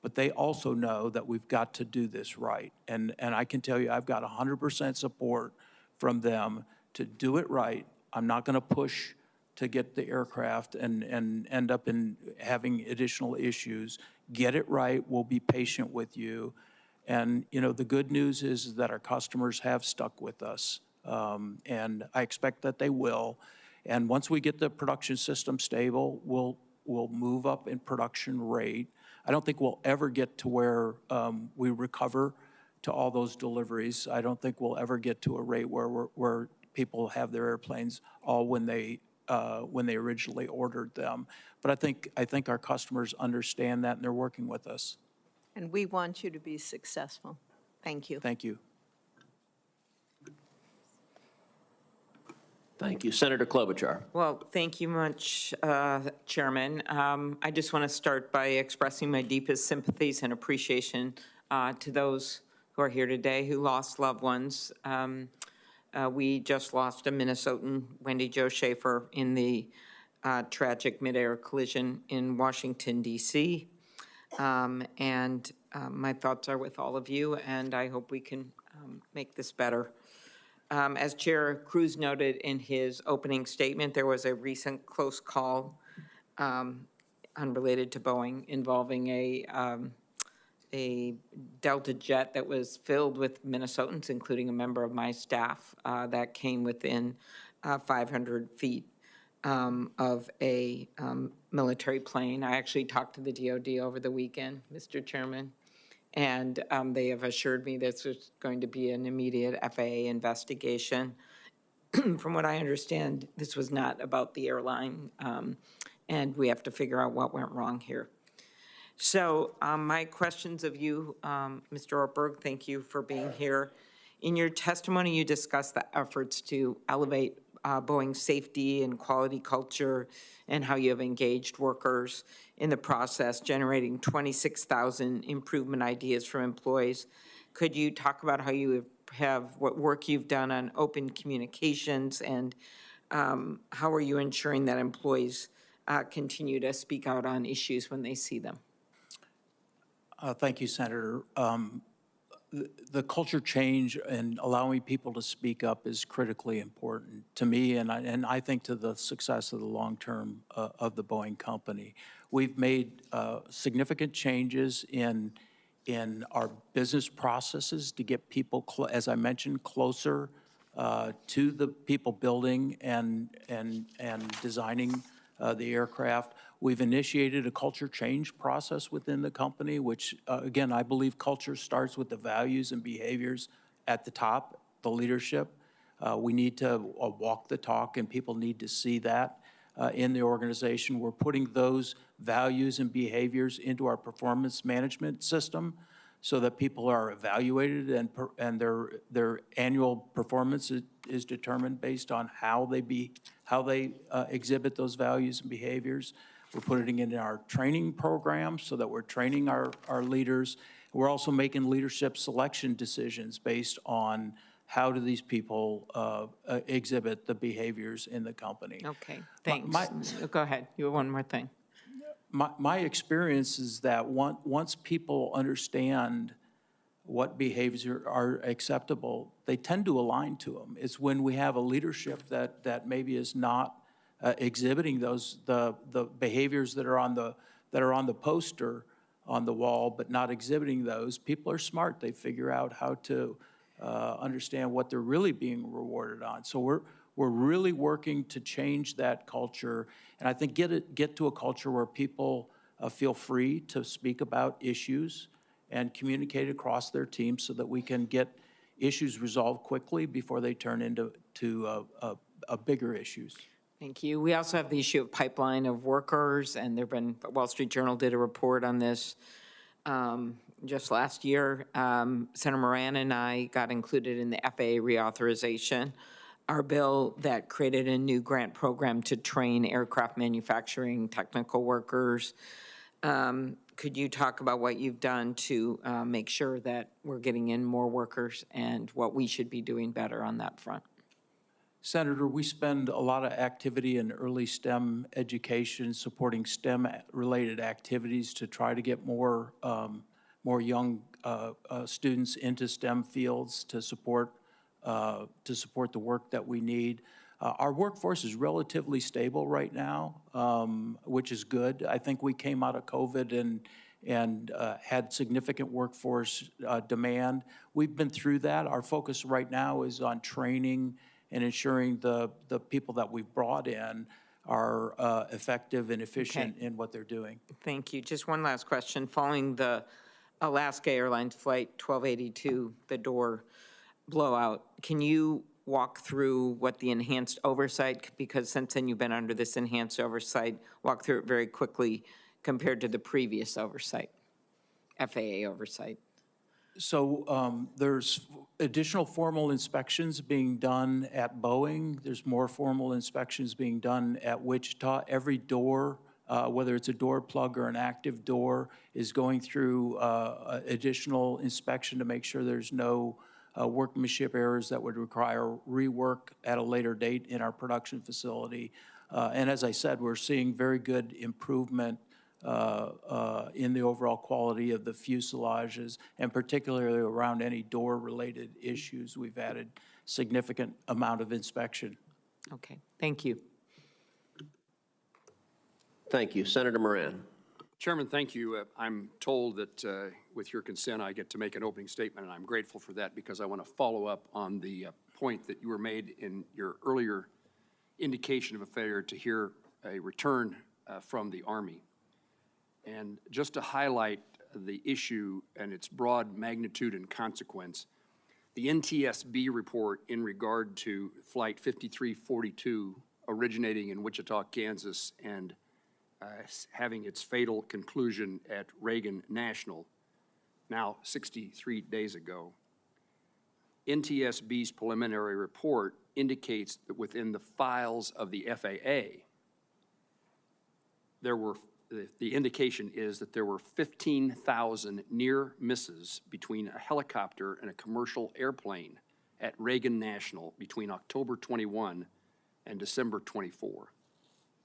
but they also know that we've got to do this right. And I can tell you, I've got 100% support from them to do it right. I'm not going to push to get the aircraft and end up in having additional issues. Get it right. We'll be patient with you. And, you know, the good news is that our customers have stuck with us, and I expect that they will. And once we get the production system stable, we'll move up in production rate. I don't think we'll ever get to where we recover to all those deliveries. I don't think we'll ever get to a rate where people have their airplanes all when they originally ordered them. But I think our customers understand that, and they're working with us. And we want you to be successful. Thank you. Thank you. Thank you. Senator Klobuchar. Well, thank you much, Chairman. I just want to start by expressing my deepest sympathies and appreciation to those who are here today who lost loved ones. We just lost a Minnesotan, Wendy Jo Schaefer, in the tragic midair collision in Washington, D.C. And my thoughts are with all of you, and I hope we can make this better. As Chair Cruz noted in his opening statement, there was a recent close call unrelated to Boeing involving a Delta jet that was filled with Minnesotans, including a member of my staff, that came within 500 feet of a military plane. I actually talked to the DOD over the weekend, Mr. Chairman, and they have assured me this is going to be an immediate FAA investigation. From what I understand, this was not about the airline, and we have to figure out what went wrong here. So my questions of you, Mr. Ortberg, thank you for being here. In your testimony, you discussed the efforts to elevate Boeing's safety and quality culture and how you have engaged workers in the process, generating 26,000 improvement ideas from employees. Could you talk about how you have what work you've done on open communications, and how are you ensuring that employees continue to speak out on issues when they see them? Thank you, Senator. The culture change and allowing people to speak up is critically important to me, and I think to the success of the long term of the Boeing company. We've made significant changes in our business processes to get people, as I mentioned, closer to the people building and designing the aircraft. We've initiated a culture change process within the company, which, again, I believe culture starts with the values and behaviors at the top, the leadership. We need to walk the talk, and people need to see that in the organization. We're putting those values and behaviors into our performance management system so that people are evaluated and their annual performance is determined based on how they exhibit those values and behaviors. We're putting it in our training program so that we're training our leaders. We're also making leadership selection decisions based on how do these people exhibit the behaviors in the company. Okay, thanks. Go ahead. You have one more thing. My experience is that once people understand what behaviors are acceptable, they tend to align to them. It's when we have a leadership that maybe is not exhibiting the behaviors that are on the poster on the wall, but not exhibiting those. People are smart. They figure out how to understand what they're really being rewarded on. So we're really working to change that culture, and I think get to a culture where people feel free to speak about issues and communicate across their team so that we can get issues resolved quickly before they turn into bigger issues. Thank you. We also have the issue of pipeline of workers, and the Wall Street Journal did a report on this just last year. Senator Moran and I got included in the FAA reauthorization, our bill that created a new grant program to train aircraft manufacturing technical workers. Could you talk about what you've done to make sure that we're getting in more workers and what we should be doing better on that front? Senator, we spend a lot of activity in early STEM education, supporting STEM-related activities to try to get more young students into STEM fields to support the work that we need. Our workforce is relatively stable right now, which is good. I think we came out of COVID and had significant workforce demand. We've been through that. Our focus right now is on training and ensuring the people that we've brought in are effective and efficient in what they're doing. Thank you. Just one last question. Following the Alaska Airlines Flight 1282, the door blowout, can you walk through what the enhanced oversight, because since then you've been under this enhanced oversight, walk through it very quickly compared to the previous oversight, FAA oversight? So there's additional formal inspections being done at Boeing. There's more formal inspections being done at Wichita. Every door, whether it's a door plug or an active door, is going through additional inspection to make sure there's no workmanship errors that would require rework at a later date in our production facility. And as I said, we're seeing very good improvement in the overall quality of the fuselages, and particularly around any door-related issues. We've added significant amount of inspection. Okay, thank you. Thank you. Senator Moran. Chairman, thank you. I'm told that with your consent, I get to make an opening statement, and I'm grateful for that because I want to follow up on the point that you were made in your earlier indication of a failure to hear a return from the Army. And just to highlight the issue and its broad magnitude and consequence, the NTSB report in regard to Flight 5342 originating in Wichita, Kansas, and having its fatal conclusion at Reagan National, now 63 days ago. NTSB's preliminary report indicates that within the files of the FAA, the indication is that there were 15,000 near misses between a helicopter and a commercial airplane at Reagan National between October 21 and December 24.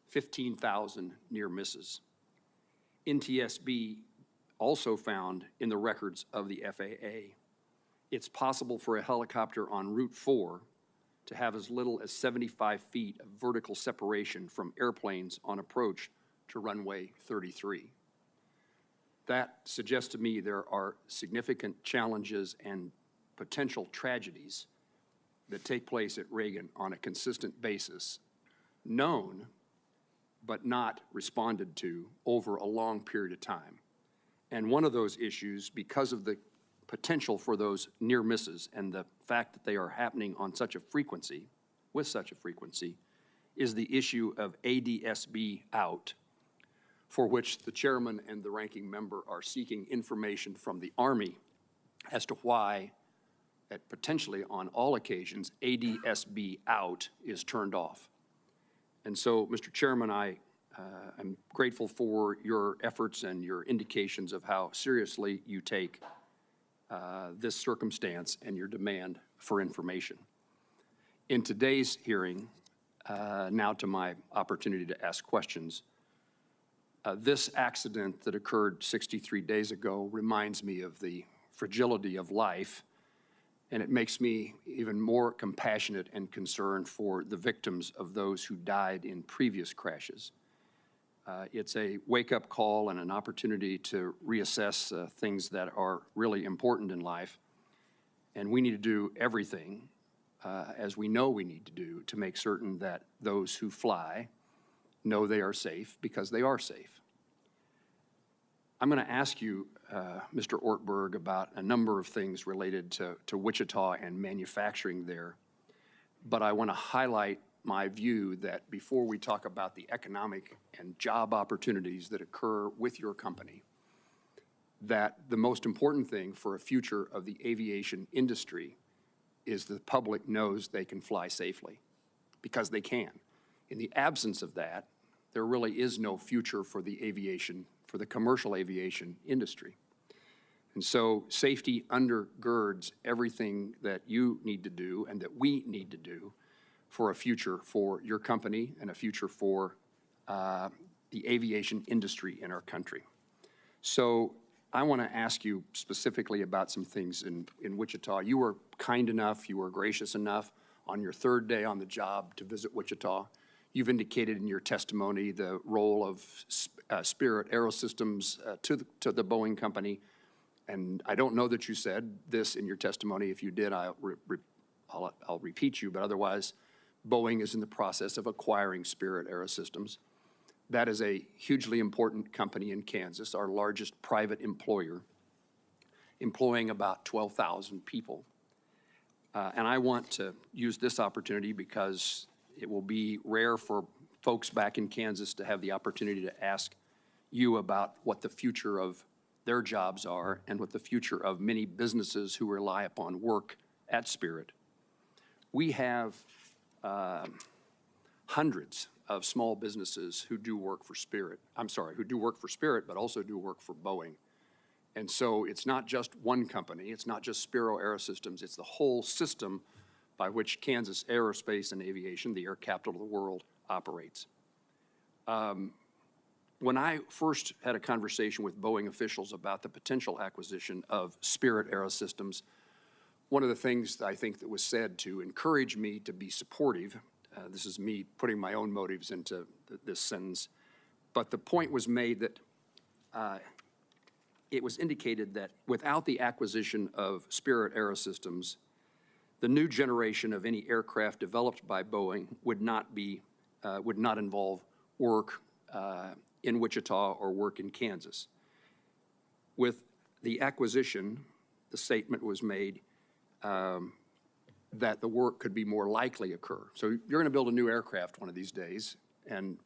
15,000 near misses. NTSB also found in the records of the FAA, it's possible for a helicopter on Route 4 to have as little as 75 feet of vertical separation from airplanes on approach to runway 33. That suggests to me there are significant challenges and potential tragedies that take place at Reagan on a consistent basis, known but not responded to over a long period of time. And one of those issues, because of the potential for those near misses and the fact that they are happening on such a frequency, with such a frequency, is the issue of ADSB out, for which the chairman and the ranking member are seeking information from the Army as to why, at potentially on all occasions, ADSB out is turned off. And so, Mr. Chairman, I'm grateful for your efforts and your indications of how seriously you take this circumstance and your demand for information. In today's hearing, now to my opportunity to ask questions, this accident that occurred 63 days ago reminds me of the fragility of life, and it makes me even more compassionate and concerned for the victims of those who died in previous crashes. It's a wake-up call and an opportunity to reassess things that are really important in life, and we need to do everything, as we know we need to do, to make certain that those who fly know they are safe, because they are safe. I'm going to ask you, Mr. Ortberg, about a number of things related to Wichita and manufacturing there, but I want to highlight my view that before we talk about the economic and job opportunities that occur with your company, that the most important thing for a future of the aviation industry is the public knows they can fly safely, because they can. In the absence of that, there really is no future for the aviation, for the commercial aviation industry. And so safety undergirds everything that you need to do and that we need to do for a future for your company and a future for the aviation industry in our country. So I want to ask you specifically about some things in Wichita. You were kind enough, you were gracious enough on your third day on the job to visit Wichita. You've indicated in your testimony the role of Spirit Aerosystems to the Boeing company. And I don't know that you said this in your testimony. If you did, I'll repeat you, but otherwise, Boeing is in the process of acquiring Spirit Aerosystems. That is a hugely important company in Kansas, our largest private employer, employing about 12,000 people. And I want to use this opportunity because it will be rare for folks back in Kansas to have the opportunity to ask you about what the future of their jobs are and what the future of many businesses who rely upon work at Spirit. We have hundreds of small businesses who do work for Spirit. Who do work for Spirit, but also do work for Boeing. And so it's not just one company, it's not just Spiro Aerosystems, it's the whole system by which Kansas aerospace and aviation, the air capital of the world, operates. When I first had a conversation with Boeing officials about the potential acquisition of Spirit Aerosystems, one of the things that I think that was said to encourage me to be supportive, this is me putting my own motives into this sentence, but the point was made that it was indicated that without the acquisition of Spirit Aerosystems, the new generation of any aircraft developed by Boeing would not involve work in Wichita or work in Kansas. With the acquisition, the statement was made that the work could be more likely occur. So you're going to build a new aircraft one of these days, and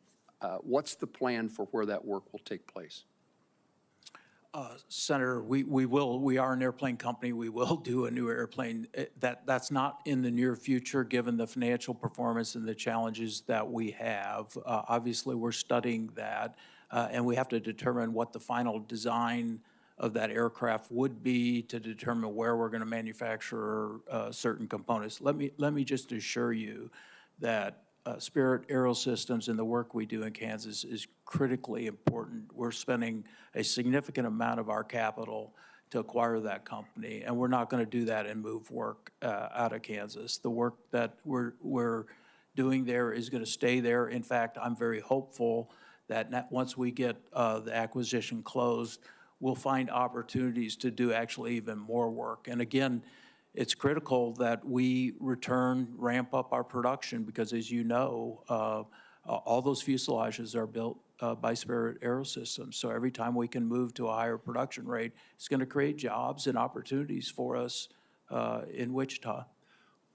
what's the plan for where that work will take place? Senator, we are an airplane company. We will do a new airplane. That's not in the near future, given the financial performance and the challenges that we have. Obviously, we're studying that, and we have to determine what the final design of that aircraft would be to determine where we're going to manufacture certain components. Let me just assure you that Spirit Aerosystems and the work we do in Kansas is critically important. We're spending a significant amount of our capital to acquire that company, and we're not going to do that and move work out of Kansas. The work that we're doing there is going to stay there. In fact, I'm very hopeful that once we get the acquisition closed, we'll find opportunities to do actually even more work. And again, it's critical that we ramp up our production because, as you know, All those fuselages are built by Spirit Aerosystems. So every time we can move to a higher production rate, it's going to create jobs and opportunities for us in Wichita.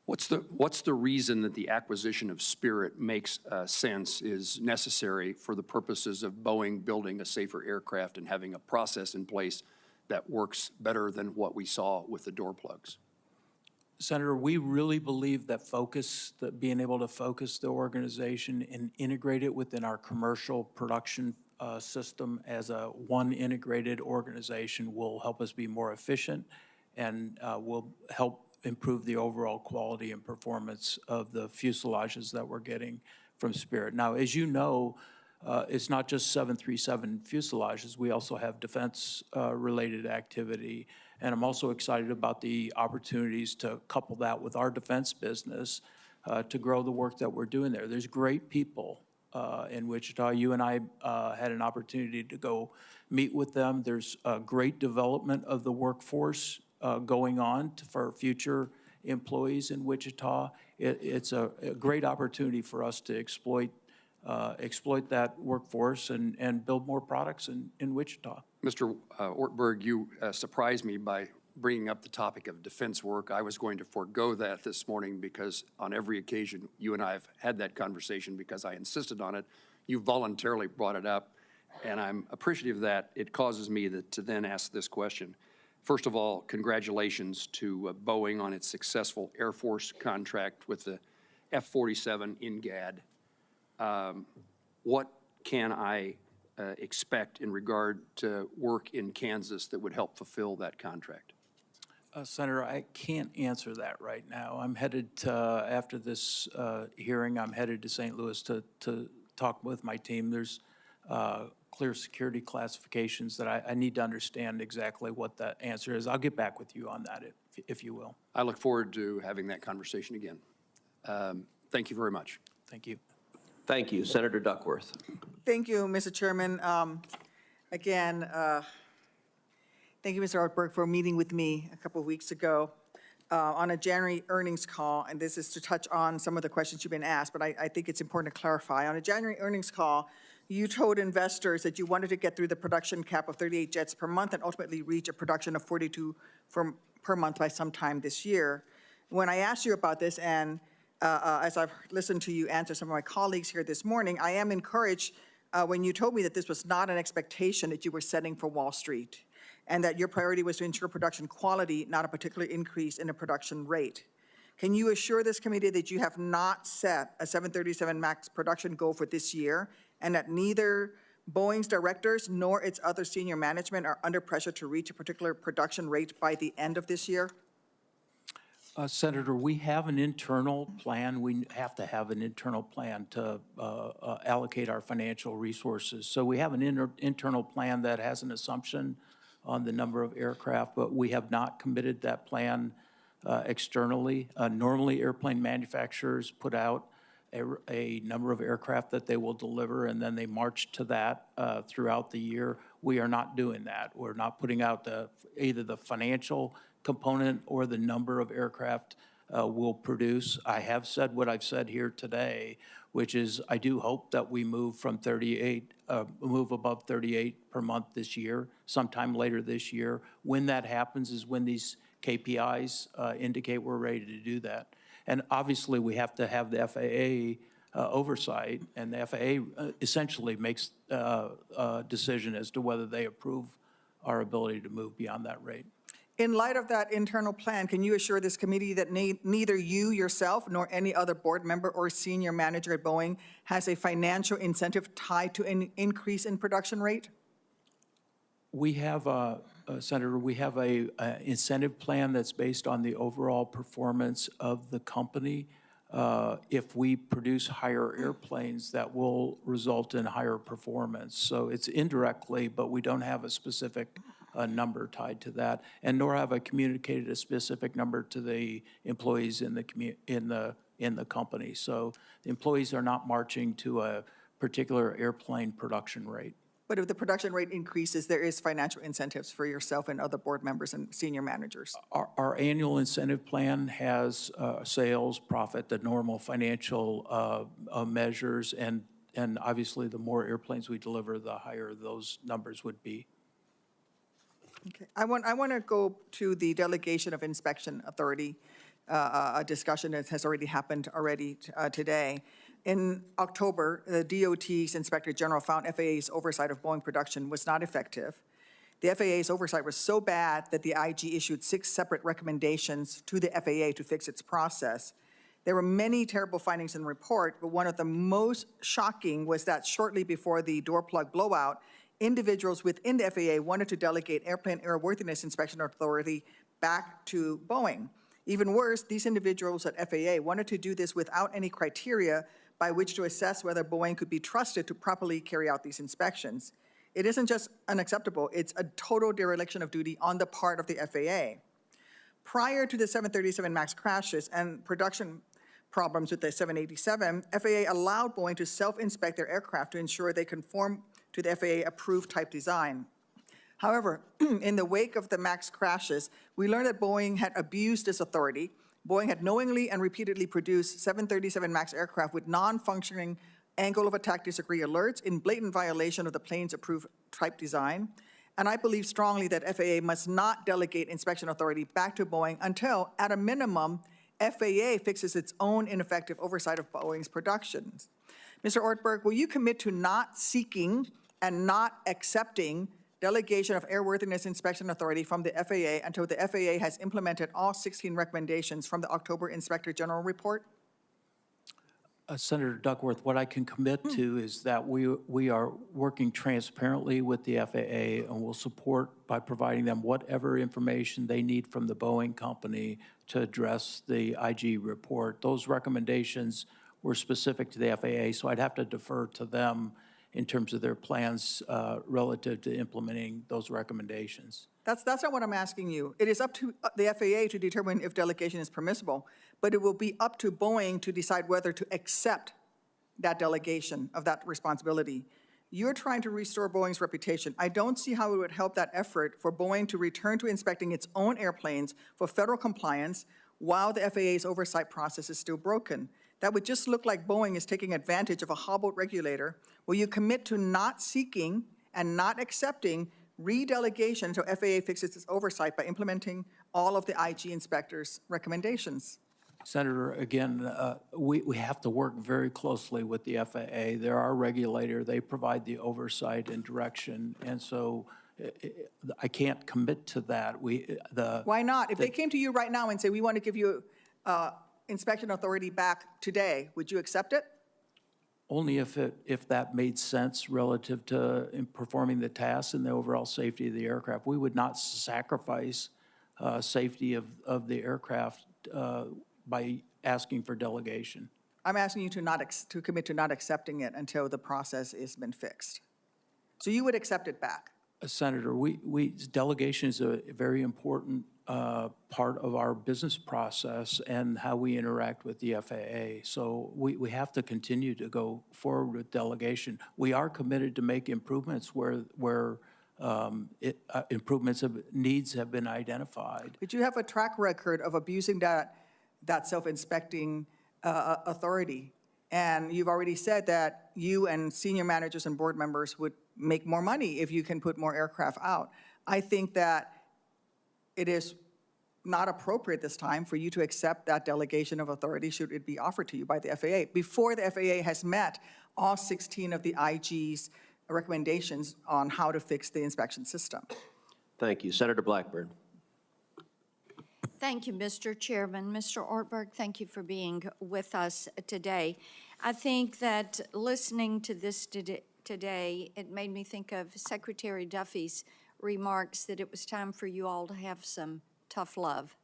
What's the reason that the acquisition of Spirit makes sense, is necessary for the purposes of Boeing building a safer aircraft and having a process in place that works better than what we saw with the door plugs? Senator, we really believe that being able to focus the organization and integrate it within our commercial production system as a one integrated organization will help us be more efficient and will help improve the overall quality and performance of the fuselages that we're getting from Spirit. Now, as you know, it's not just 737 fuselages. We also have defense-related activity. And I'm also excited about the opportunities to couple that with our defense business to grow the work that we're doing there. There's great people in Wichita. You and I had an opportunity to go meet with them. There's great development of the workforce going on for future employees in Wichita. It's a great opportunity for us to exploit that workforce and build more products in Wichita. Mr. Ortberg, you surprised me by bringing up the topic of defense work. I was going to forego that this morning because on every occasion you and I have had that conversation because I insisted on it. You voluntarily brought it up, and I'm appreciative of that. It causes me to then ask this question. First of all, congratulations to Boeing on its successful Air Force contract with the F-47 in GAD. What can I expect in regard to work in Kansas that would help fulfill that contract? Senator, I can't answer that right now. I'm headed to, after this hearing, I'm headed to St. Louis to talk with my team. There's clear security classifications that I need to understand exactly what that answer is. I'll get back with you on that, if you will. I look forward to having that conversation again. Thank you very much. Thank you. Thank you. Senator Duckworth. Thank you, Mr. Chairman. Again, thank you, Mr. Ortberg, for meeting with me a couple of weeks ago on a January earnings call, and this is to touch on some of the questions you've been asked, but I think it's important to clarify. On a January earnings call, you told investors that you wanted to get through the production cap of 38 jets per month and ultimately reach a production of 42 per month by sometime this year. When I asked you about this, and as I've listened to you answer some of my colleagues here this morning, I am encouraged when you told me that this was not an expectation that you were setting for Wall Street, and that your priority was to ensure production quality, not a particular increase in the production rate. Can you assure this committee that you have not set a 737 MAX production goal for this year, and that neither Boeing's directors nor its other senior management are under pressure to reach a particular production rate by the end of this year? Senator, we have an internal plan. We have to have an internal plan to allocate our financial resources. So we have an internal plan that has an assumption on the number of aircraft, but we have not committed that plan externally. Normally, airplane manufacturers put out a number of aircraft that they will deliver, and then they march to that throughout the year. We are not doing that. We're not putting out either the financial component or the number of aircraft we'll produce. I have said what I've said here today, which is I do hope that we move from 38, move above 38 per month this year, sometime later this year. When that happens is when these KPIs indicate we're ready to do that. And obviously, we have to have the FAA oversight, and the FAA essentially makes a decision as to whether they approve our ability to move beyond that rate. In light of that internal plan, can you assure this committee that neither you yourself nor any other board member or senior manager at Boeing has a financial incentive tied to an increase in production rate? We have, Senator, we have a incentive plan that's based on the overall performance of the company. If we produce higher airplanes, that will result in higher performance. So it's indirectly, but we don't have a specific number tied to that, and nor have I communicated a specific number to the employees in the company. So the employees are not marching to a particular airplane production rate. But if the production rate increases, there is financial incentives for yourself and other board members and senior managers. Our annual incentive plan has sales, profit, the normal financial measures, and And obviously, the more airplanes we deliver, the higher those numbers would be. Okay. I want to go to the Delegation of Inspection Authority, a discussion that has already happened today. In October, the DOT's Inspector General found FAA's oversight of Boeing production was not effective. The FAA's oversight was so bad that the IG issued 6 separate recommendations to the FAA to fix its process. There were many terrible findings in the report, but one of the most shocking was that shortly before the door plug blowout, individuals within the FAA wanted to delegate airplane airworthiness inspection authority back to Boeing. Even worse, these individuals at FAA wanted to do this without any criteria by which to assess whether Boeing could be trusted to properly carry out these inspections. It isn't just unacceptable, it's a total dereliction of duty on the part of the FAA. Prior to the 737 MAX crashes and production problems with the 787, FAA allowed Boeing to self-inspect their aircraft to ensure they conform to the FAA-approved type design. However, in the wake of the MAX crashes, we learned that Boeing had abused this authority. Boeing had knowingly and repeatedly produced 737 MAX aircraft with non-functioning angle of attack disagree alerts in blatant violation of the plane's approved type design. And I believe strongly that FAA must not delegate inspection authority back to Boeing until, at a minimum, FAA fixes its own ineffective oversight of Boeing's productions. Mr. Ortberg, will you commit to not seeking and not accepting delegation of airworthiness inspection authority from the FAA until the FAA has implemented all 16 recommendations from the October Inspector General report? Senator Duckworth, what I can commit to is that we are working transparently with the FAA and will support by providing them whatever information they need from the Boeing company to address the IG report. Those recommendations were specific to the FAA, so I'd have to defer to them in terms of their plans relative to implementing those recommendations. That's not what I'm asking you. It is up to the FAA to determine if delegation is permissible, but it will be up to Boeing to decide whether to accept that delegation of that responsibility. You're trying to restore Boeing's reputation. I don't see how it would help that effort for Boeing to return to inspecting its own airplanes for federal compliance while the FAA's oversight process is still broken. That would just look like Boeing is taking advantage of a hobbled regulator. Will you commit to not seeking and not accepting redelegation until FAA fixes its oversight by implementing all of the IG inspectors' recommendations? Senator, again, we have to work very closely with the FAA. They're our regulator. They provide the oversight and direction, and so I can't commit to that. Why not? If they came to you right now and say, we want to give you inspection authority back today, would you accept it? Only if that made sense relative to performing the tasks and the overall safety of the aircraft. We would not sacrifice safety of the aircraft by asking for delegation. I'm asking you to commit to not accepting it until the process has been fixed. So you would accept it back? Senator, delegation is a very important part of our business process and how we interact with the FAA. So we have to continue to go forward with delegation. We are committed to make improvements where needs have been identified. But you have a track record of abusing that self-inspecting authority. And you've already said that you and senior managers and board members would make more money if you can put more aircraft out. I think that it is not appropriate this time for you to accept that delegation of authority should it be offered to you by the FAA before the FAA has met all 16 of the IG's recommendations on how to fix the inspection system. Thank you. Senator Blackburn. Thank you, Mr. Chairman. Mr. Ortberg, thank you for being with us today. I think that listening to this today, it made me think of Secretary Duffy's remarks that it was time for you all to have some tough love.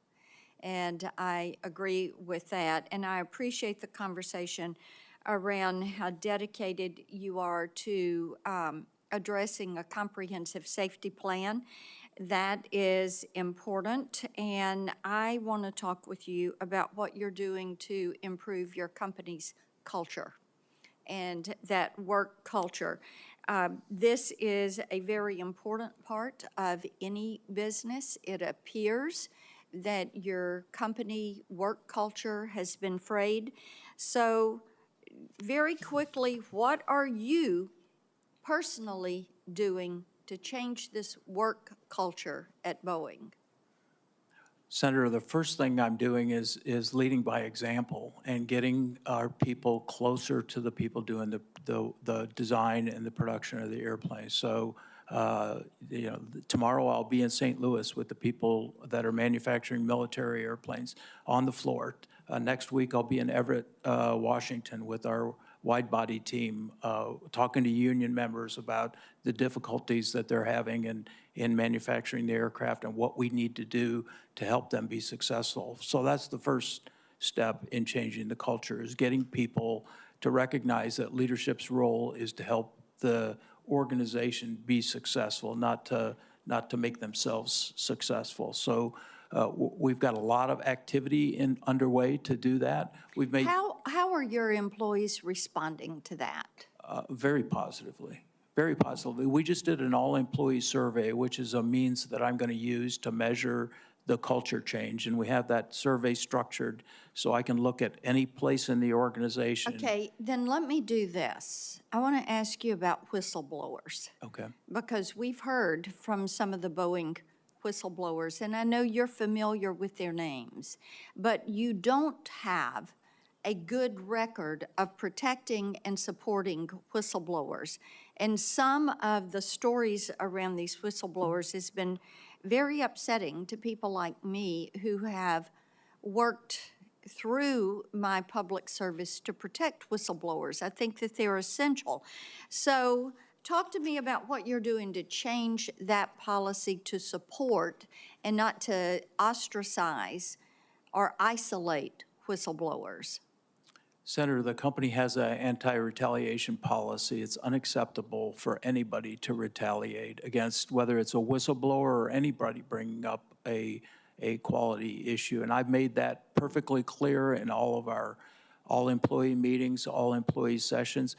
And I agree with that. And I appreciate the conversation around how dedicated you are to addressing a comprehensive safety plan. That is important, and I want to talk with you about what you're doing to improve your company's culture and that work culture. This is a very important part of any business. It appears that your company work culture has been frayed. So very quickly, what are you personally doing to change this work culture at Boeing? Senator, the first thing I'm doing is leading by example and getting our people closer to the people doing the design and the production of the airplane. So, tomorrow I'll be in St. Louis with the people that are manufacturing military airplanes on the floor. Next week I'll be in Everett, Washington with our wide-body team, talking to union members about the difficulties that they're having in manufacturing the aircraft and what we need to do to help them be successful. So that's the first step in changing the culture, is getting people to recognize that leadership's role is to help the organization be successful, not to make themselves successful. So we've got a lot of activity underway to do that. We've made How are your employees responding to that? very positively. Very positively. We just did an all-employee survey, which is a means that I'm going to use to measure the culture change. And we have that survey structured so I can look at any place in the organization. Okay, then let me do this. I want to ask you about whistleblowers. Okay. Because we've heard from some of the Boeing whistleblowers, and I know you're familiar with their names, but you don't have a good record of protecting and supporting whistleblowers. And some of the stories around these whistleblowers has been very upsetting to people like me who have worked through my public service to protect whistleblowers. I think that they're essential. So talk to me about what you're doing to change that policy to support and not to ostracize or isolate whistleblowers. Senator, the company has an anti-retaliation policy. It's unacceptable for anybody to retaliate against, whether it's a whistleblower or anybody bringing up a quality issue. And I've made that perfectly clear in all of our all-employee meetings, all-employee sessions.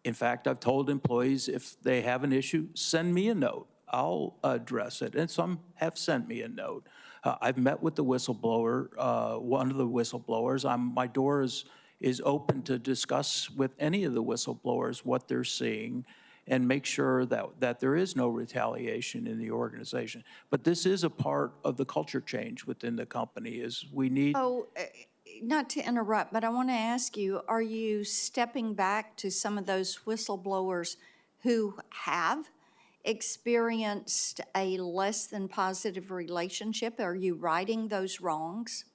In fact, I've told employees if they have an issue, send me a note. I'll address it. And some have sent me a note. I've met with the whistleblower, one of the whistleblowers. My door is open to discuss with any of the whistleblowers what they're seeing and make sure that there is no retaliation in the organization. But this is a part of the culture change within the company, is we need... Oh, not to interrupt, but I want to ask you, are you stepping back to some of those whistleblowers who have experienced a less than positive relationship? Are you righting those wrongs?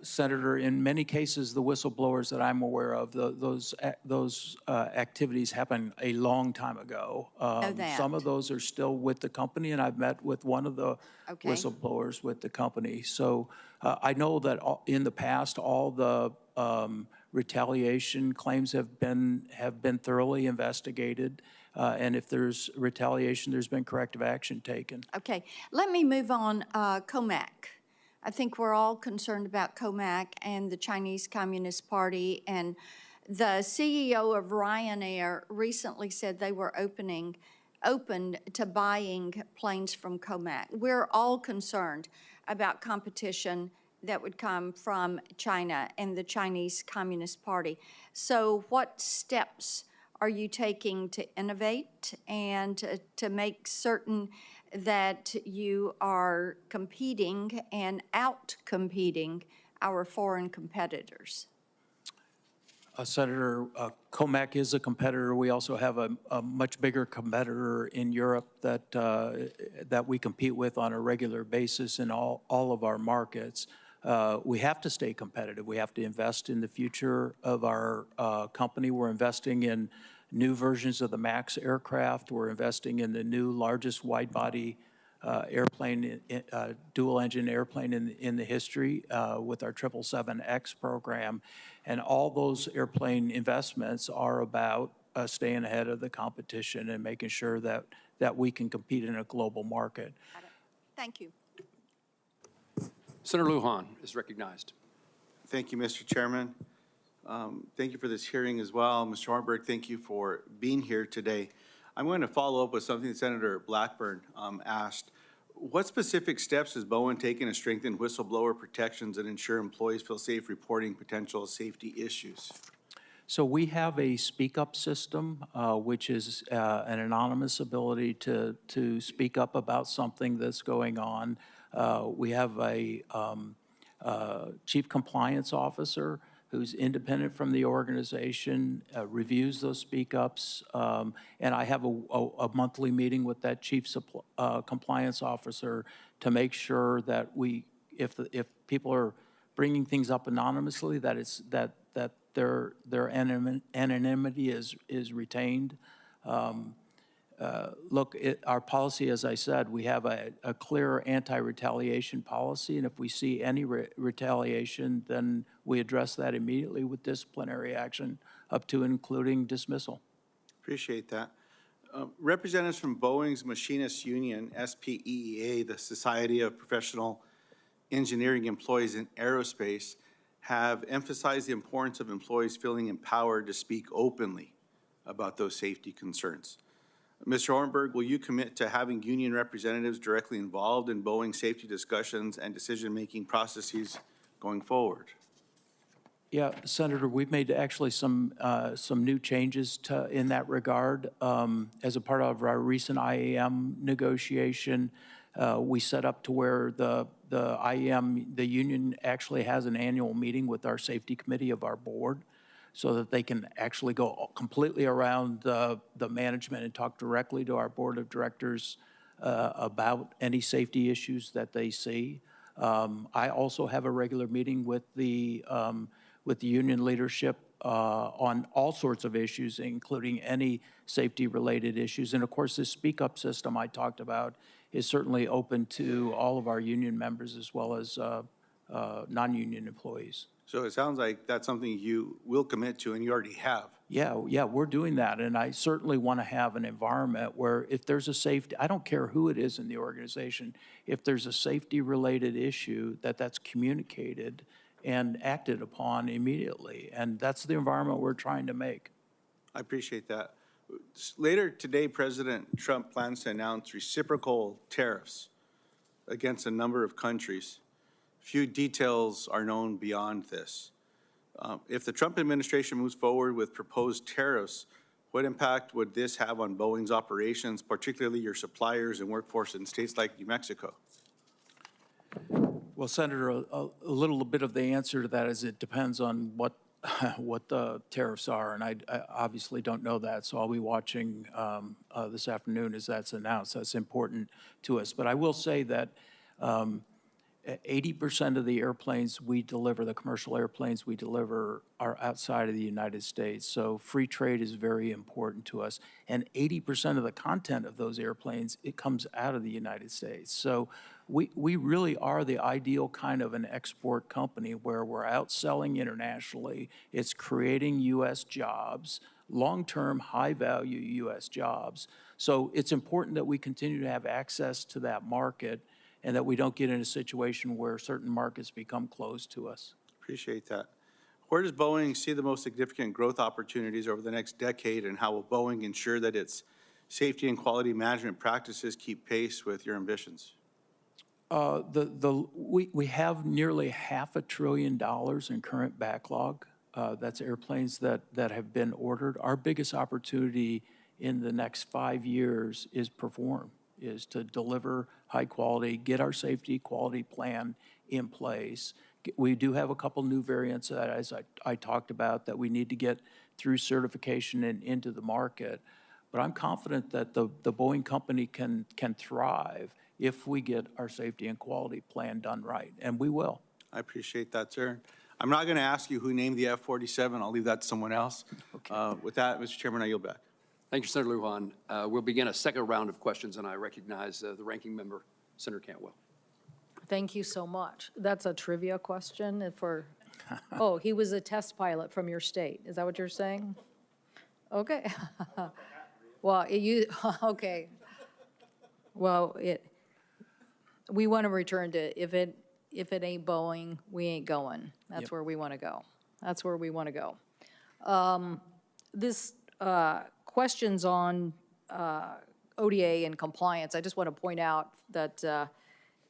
Senator, in many cases, the whistleblowers that I'm aware of, those activities happened a long time ago. that. Some of those are still with the company, and I've met with one of the Okay. whistleblowers with the company. So I know that in the past, all the retaliation claims have been thoroughly investigated, and if there's retaliation, there's been corrective action taken. Okay, let me move on. COMAC. I think we're all concerned about COMAC and the Chinese Communist Party, and the CEO of Ryanair recently said they were open to buying planes from COMAC. We're all concerned about competition that would come from China and the Chinese Communist Party. So what steps are you taking to innovate and to make certain that you are competing and out-competing our foreign competitors? Senator, COMAC is a competitor. We also have a much bigger competitor in Europe that we compete with on a regular basis in all of our markets. We have to stay competitive. We have to invest in the future of our company. We're investing in new versions of the MAX aircraft. We're investing in the new largest wide-body airplane, dual-engine airplane in the history with our 777X program. And all those airplane investments are about staying ahead of the competition and making sure that we can compete in a global market. Thank you. Senator Lujan is recognized. Thank you, Mr. Chairman. Thank you for this hearing as well. Mr. Hornberg, thank you for being here today. I'm going to follow up with something Senator Blackburn asked. What specific steps has Boeing taken to strengthen whistleblower protections and ensure employees feel safe reporting potential safety issues? So we have a speak-up system, which is an anonymous ability to speak up about something that's going on. We have a chief compliance officer who's independent from the organization, reviews those speak-ups, and I have a monthly meeting with that chief compliance officer to make sure that if people are bringing things up anonymously, that it's that their anonymity is retained. Look, our policy, as I said, we have a clear anti-retaliation policy, and if we see any retaliation, then we address that immediately with disciplinary action, up to and including dismissal. Appreciate that. Representatives from Boeing's Machinists Union, SPEEA, the Society of Professional Engineering Employees in Aerospace, have emphasized the importance of employees feeling empowered to speak openly about those safety concerns. Mr. Ornberg, will you commit to having union representatives directly involved in Boeing safety discussions and decision-making processes going forward? Yeah, Senator, we've made actually some new changes in that regard. As a part of our recent IAM negotiation, we set up to where the IAM, the union actually has an annual meeting with our safety committee of our board so that they can actually go completely around the management and talk directly to our board of directors about any safety issues that they see. I also have a regular meeting with the union leadership on all sorts of issues, including any safety-related issues. And of course, this speak-up system I talked about is certainly open to all of our union members as well as non-union employees. So it sounds like that's something you will commit to, and you already have. Yeah, we're doing that, and I certainly want to have an environment where if there's a safety, I don't care who it is in the organization, if there's a safety-related issue, that's communicated and acted upon immediately, and that's the environment we're trying to make. I appreciate that. Later today, President Trump plans to announce reciprocal tariffs against a number of countries. Few details are known beyond this. If the Trump administration moves forward with proposed tariffs, what impact would this have on Boeing's operations, particularly your suppliers and workforce in states like New Mexico? Well, Senator, a little bit of the answer to that is it depends on what the tariffs are, and I obviously don't know that, so I'll be watching this afternoon as that's announced. That's important to us. But I will say that 80% of the airplanes we deliver, the commercial airplanes we deliver, are outside of the United States. So free trade is very important to us. And 80% of the content of those airplanes, it comes out of the United States. So we really are the ideal kind of an export company where we're outselling internationally. It's creating U.S. jobs, long-term, high-value U.S. jobs. So it's important that we continue to have access to that market and that we don't get in a situation where certain markets become closed to us. Appreciate that. Where does Boeing see the most significant growth opportunities over the next decade, and how will Boeing ensure that its safety and quality management practices keep pace with your ambitions? We have nearly $500 billion in current backlog. That's airplanes that have been ordered. Our biggest opportunity in the next 5 years is to deliver high quality, get our safety quality plan in place. We do have a couple new variants that, as I talked about, that we need to get through certification and into the market. But I'm confident that the Boeing company can thrive if we get our safety and quality plan done right, and we will. I appreciate that, sir. I'm not going to ask you who named the F-47. I'll leave that to someone else. Okay. With that, Mr. Chairman, I yield back. Thank you, Senator Lujan. We'll begin a second round of questions, and I recognize the ranking member, Senator Cantwell. Thank you so much. That's a trivia question for, oh, he was a test pilot from your state. Is that what you're saying? Okay. Well, okay. Well, we want to return to, if it ain't Boeing, we ain't going. That's where we want to go. That's where we want to go. This questions on ODA and compliance, I just want to point out that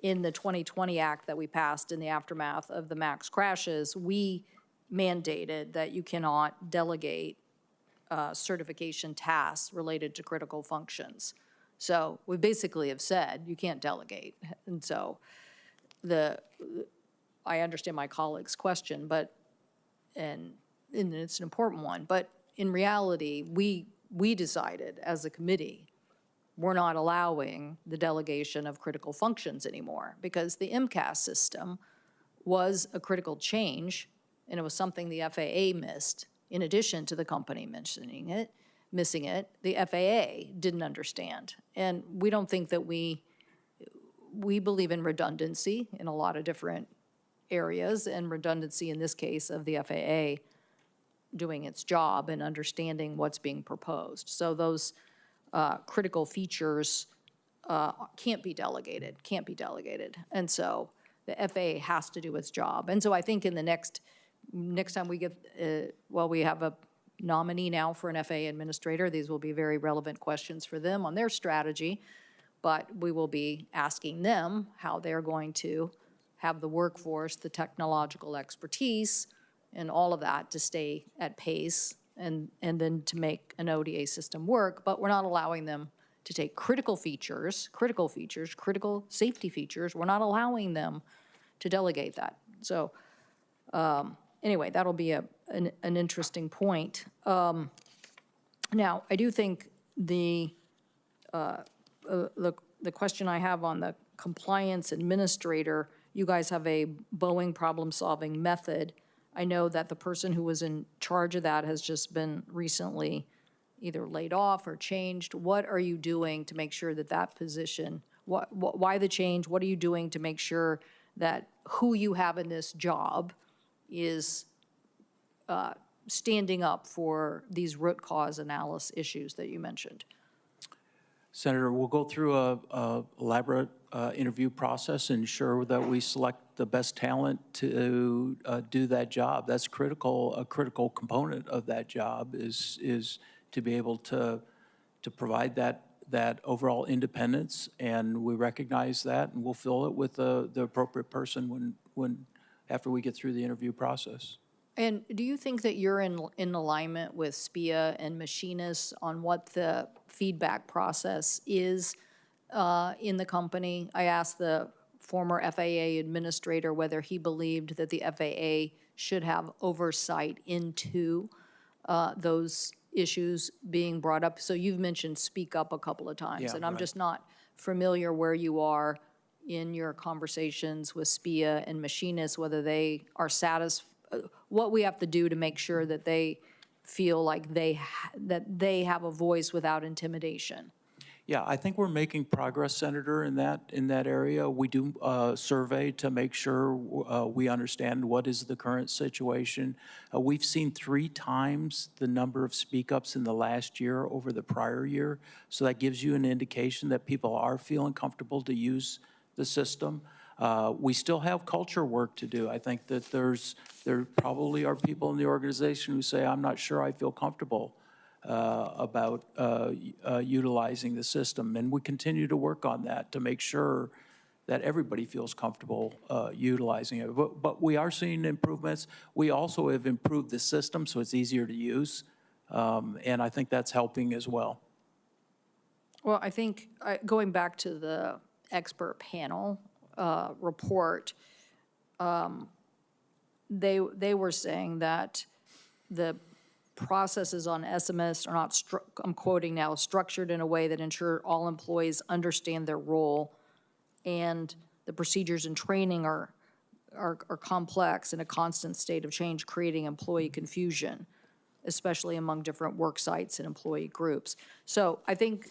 in the 2020 Act that we passed in the aftermath of the MAX crashes, we mandated that you cannot delegate certification tasks related to critical functions. So we basically have said you can't delegate. And so I understand my colleague's question, but, and it's an important one, but in reality, we decided as a committee, we're not allowing the delegation of critical functions anymore because the MCAS system was a critical change, and it was something the FAA missed. In addition to the company missing it, the FAA didn't understand. And we don't think that we believe in redundancy in a lot of different areas, and redundancy in this case of the FAA doing its job and understanding what's being proposed. So those critical features can't be delegated. And so the FAA has to do its job. And so I think in the next time we get, we have a nominee now for an FAA administrator. These will be very relevant questions for them on their strategy, but we will be asking them how they're going to have the workforce, the technological expertise, and all of that to stay at pace and then to make an ODA system work. But we're not allowing them to take critical safety features. We're not allowing them to delegate that. So anyway, that'll be an interesting point. Now, I do think the question I have on the compliance administrator, you guys have a Boeing problem-solving method. I know that the person who was in charge of that has just been recently either laid off or changed. What are you doing to make sure that that position, why the change? What are you doing to make sure that who you have in this job is standing up for these root cause analysis issues that you mentioned? Senator, we'll go through a elaborate interview process and ensure that we select the best talent to do that job. That's critical. A critical component of that job is to be able to provide that overall independence, and we recognize that, and we'll fill it with the appropriate person after we get through the interview process. And do you think that you're in alignment with SPIA and machinists on what the feedback process is in the company? I asked the former FAA administrator whether he believed that the FAA should have oversight into those issues being brought up. So you've mentioned speak up a couple of times, Yeah, and I'm right. just not familiar where you are in your conversations with SPIA and machinists, whether they are satisfied, what we have to do to make sure that they feel like they have a voice without intimidation. Yeah, I think we're making progress, Senator, in that area. We do a survey to make sure we understand what is the current situation. We've seen 3 times the number of speak-ups in the last year over the prior year, so that gives you an indication that people are feeling comfortable to use the system. We still have culture work to do. I think that there probably are people in the organization who say, I'm not sure I feel comfortable about utilizing the system. And we continue to work on that to make sure that everybody feels comfortable utilizing it. But we are seeing improvements. We also have improved the system so it's easier to use. And I think that's helping as well. Well, I think, going back to the expert panel report, they were saying that the processes on SMS are not, I'm quoting now, structured in a way that ensure all employees understand their role, and the procedures and training are complex in a constant state of change, creating employee confusion, especially among different work sites and employee groups. So I think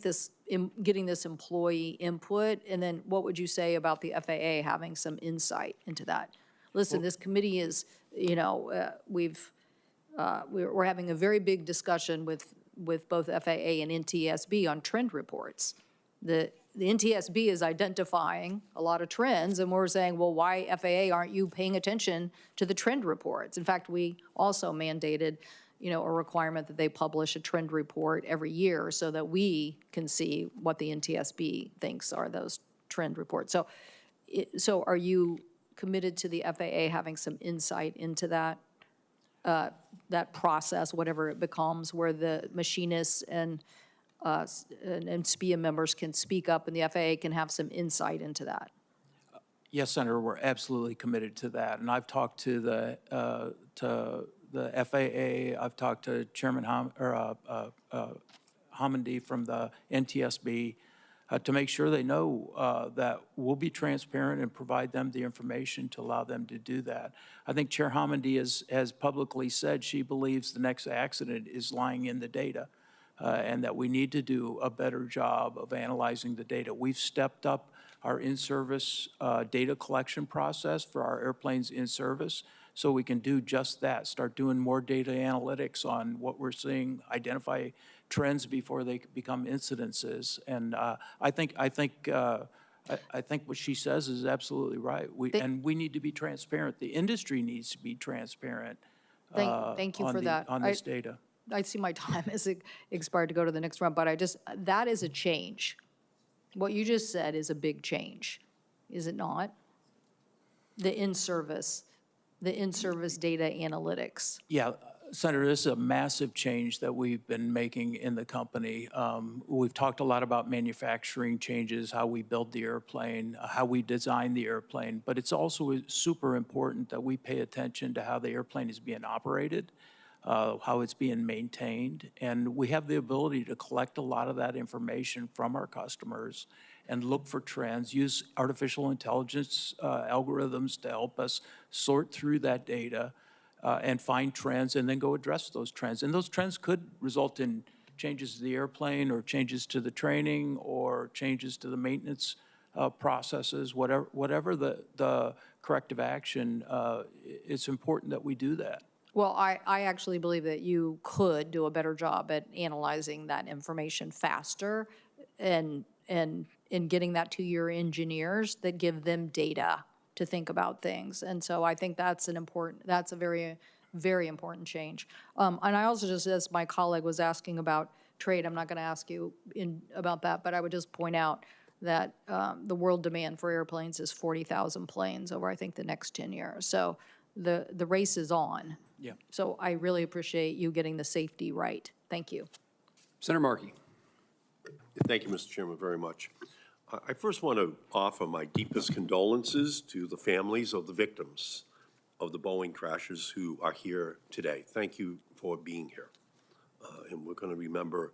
this, getting this employee input, and then what would you say about the FAA having some insight into that? Listen, this committee is, we're having a very big discussion with both FAA and NTSB on trend reports. The NTSB is identifying a lot of trends, and we're saying, well, why FAA aren't you paying attention to the trend reports? In fact, we also mandated, a requirement that they publish a trend report every year so that we can see what the NTSB thinks are those trend reports. So are you committed to the FAA having some insight into that? that process, whatever it becomes, where the machinists and SPIA members can speak up and the FAA can have some insight into that. Yes, Senator, we're absolutely committed to that. And I've talked to the FAA, I've talked to Chairman Hammondy from the NTSB to make sure they know that we'll be transparent and provide them the information to allow them to do that. I think Chair Hammondy has publicly said she believes the next accident is lying in the data and that we need to do a better job of analyzing the data. We've stepped up our in-service data collection process for our airplanes in service so we can do just that, start doing more data analytics on what we're seeing, identify trends before they become incidences. And I think what she says is absolutely right. And we need to be transparent. The industry needs to be transparent Thank you for that. on this data. I see my time has expired to go to the next round, but that is a change. What you just said is a big change, is it not? The in-service data analytics. Yeah, Senator, this is a massive change that we've been making in the company. We've talked a lot about manufacturing changes, how we build the airplane, how we design the airplane, but it's also super important that we pay attention to how the airplane is being operated, how it's being maintained, and we have the ability to collect a lot of that information from our customers and look for trends, use artificial intelligence algorithms to help us sort through that data and find trends and then go address those trends. And those trends could result in changes to the airplane or changes to the training or changes to the maintenance processes, whatever the corrective action, it's important that we do that. Well, I actually believe that you could do a better job at analyzing that information faster and getting that to your engineers that give them data to think about things. And so I think that's a very, very important change. And I also just, as my colleague was asking about trade, I'm not going to ask you about that, but I would just point out that the world demand for airplanes is 40,000 planes over, I think, the next 10 years. So the race is on. Yeah. So I really appreciate you getting the safety right. Thank you. Senator Markey. Thank you, Mr. Chairman, very much. I first want to offer my deepest condolences to the families of the victims of the Boeing crashes who are here today. Thank you for being here. And we're going to remember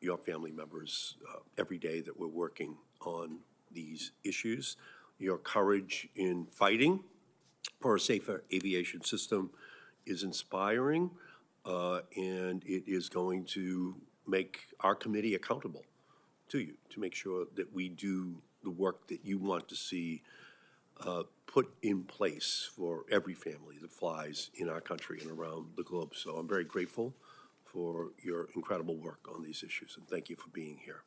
your family members every day that we're working on these issues. Your courage in fighting for a safer aviation system is inspiring, and it is going to make our committee accountable to you to make sure that we do the work that you want to see put in place for every family that flies in our country and around the globe. So I'm very grateful for your incredible work on these issues, and thank you for being here.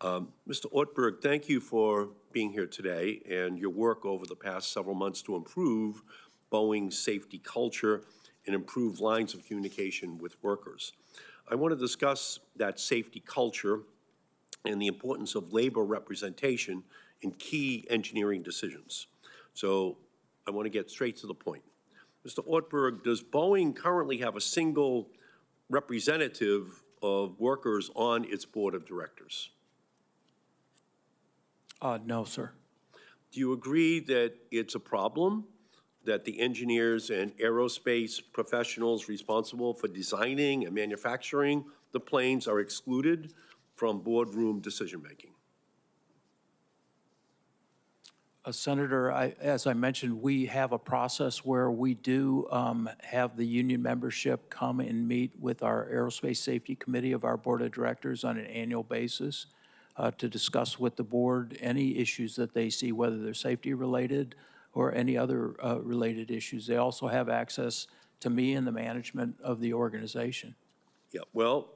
Mr. Ortberg, thank you for being here today and your work over the past several months to improve Boeing's safety culture and improve lines of communication with workers. I want to discuss that safety culture and the importance of labor representation in key engineering decisions. So I want to get straight to the point. Mr. Ortberg, does Boeing currently have a single representative of workers on its board of directors? No, sir. Do you agree that it's a problem that the engineers and aerospace professionals responsible for designing and manufacturing the planes are excluded from boardroom decision-making? Senator, as I mentioned, we have a process where we do have the union membership come and meet with our Aerospace Safety Committee of our Board of Directors on an annual basis to discuss with the board any issues that they see, whether they're safety-related or any other related issues. They also have access to me and the management of the organization. Yeah, well,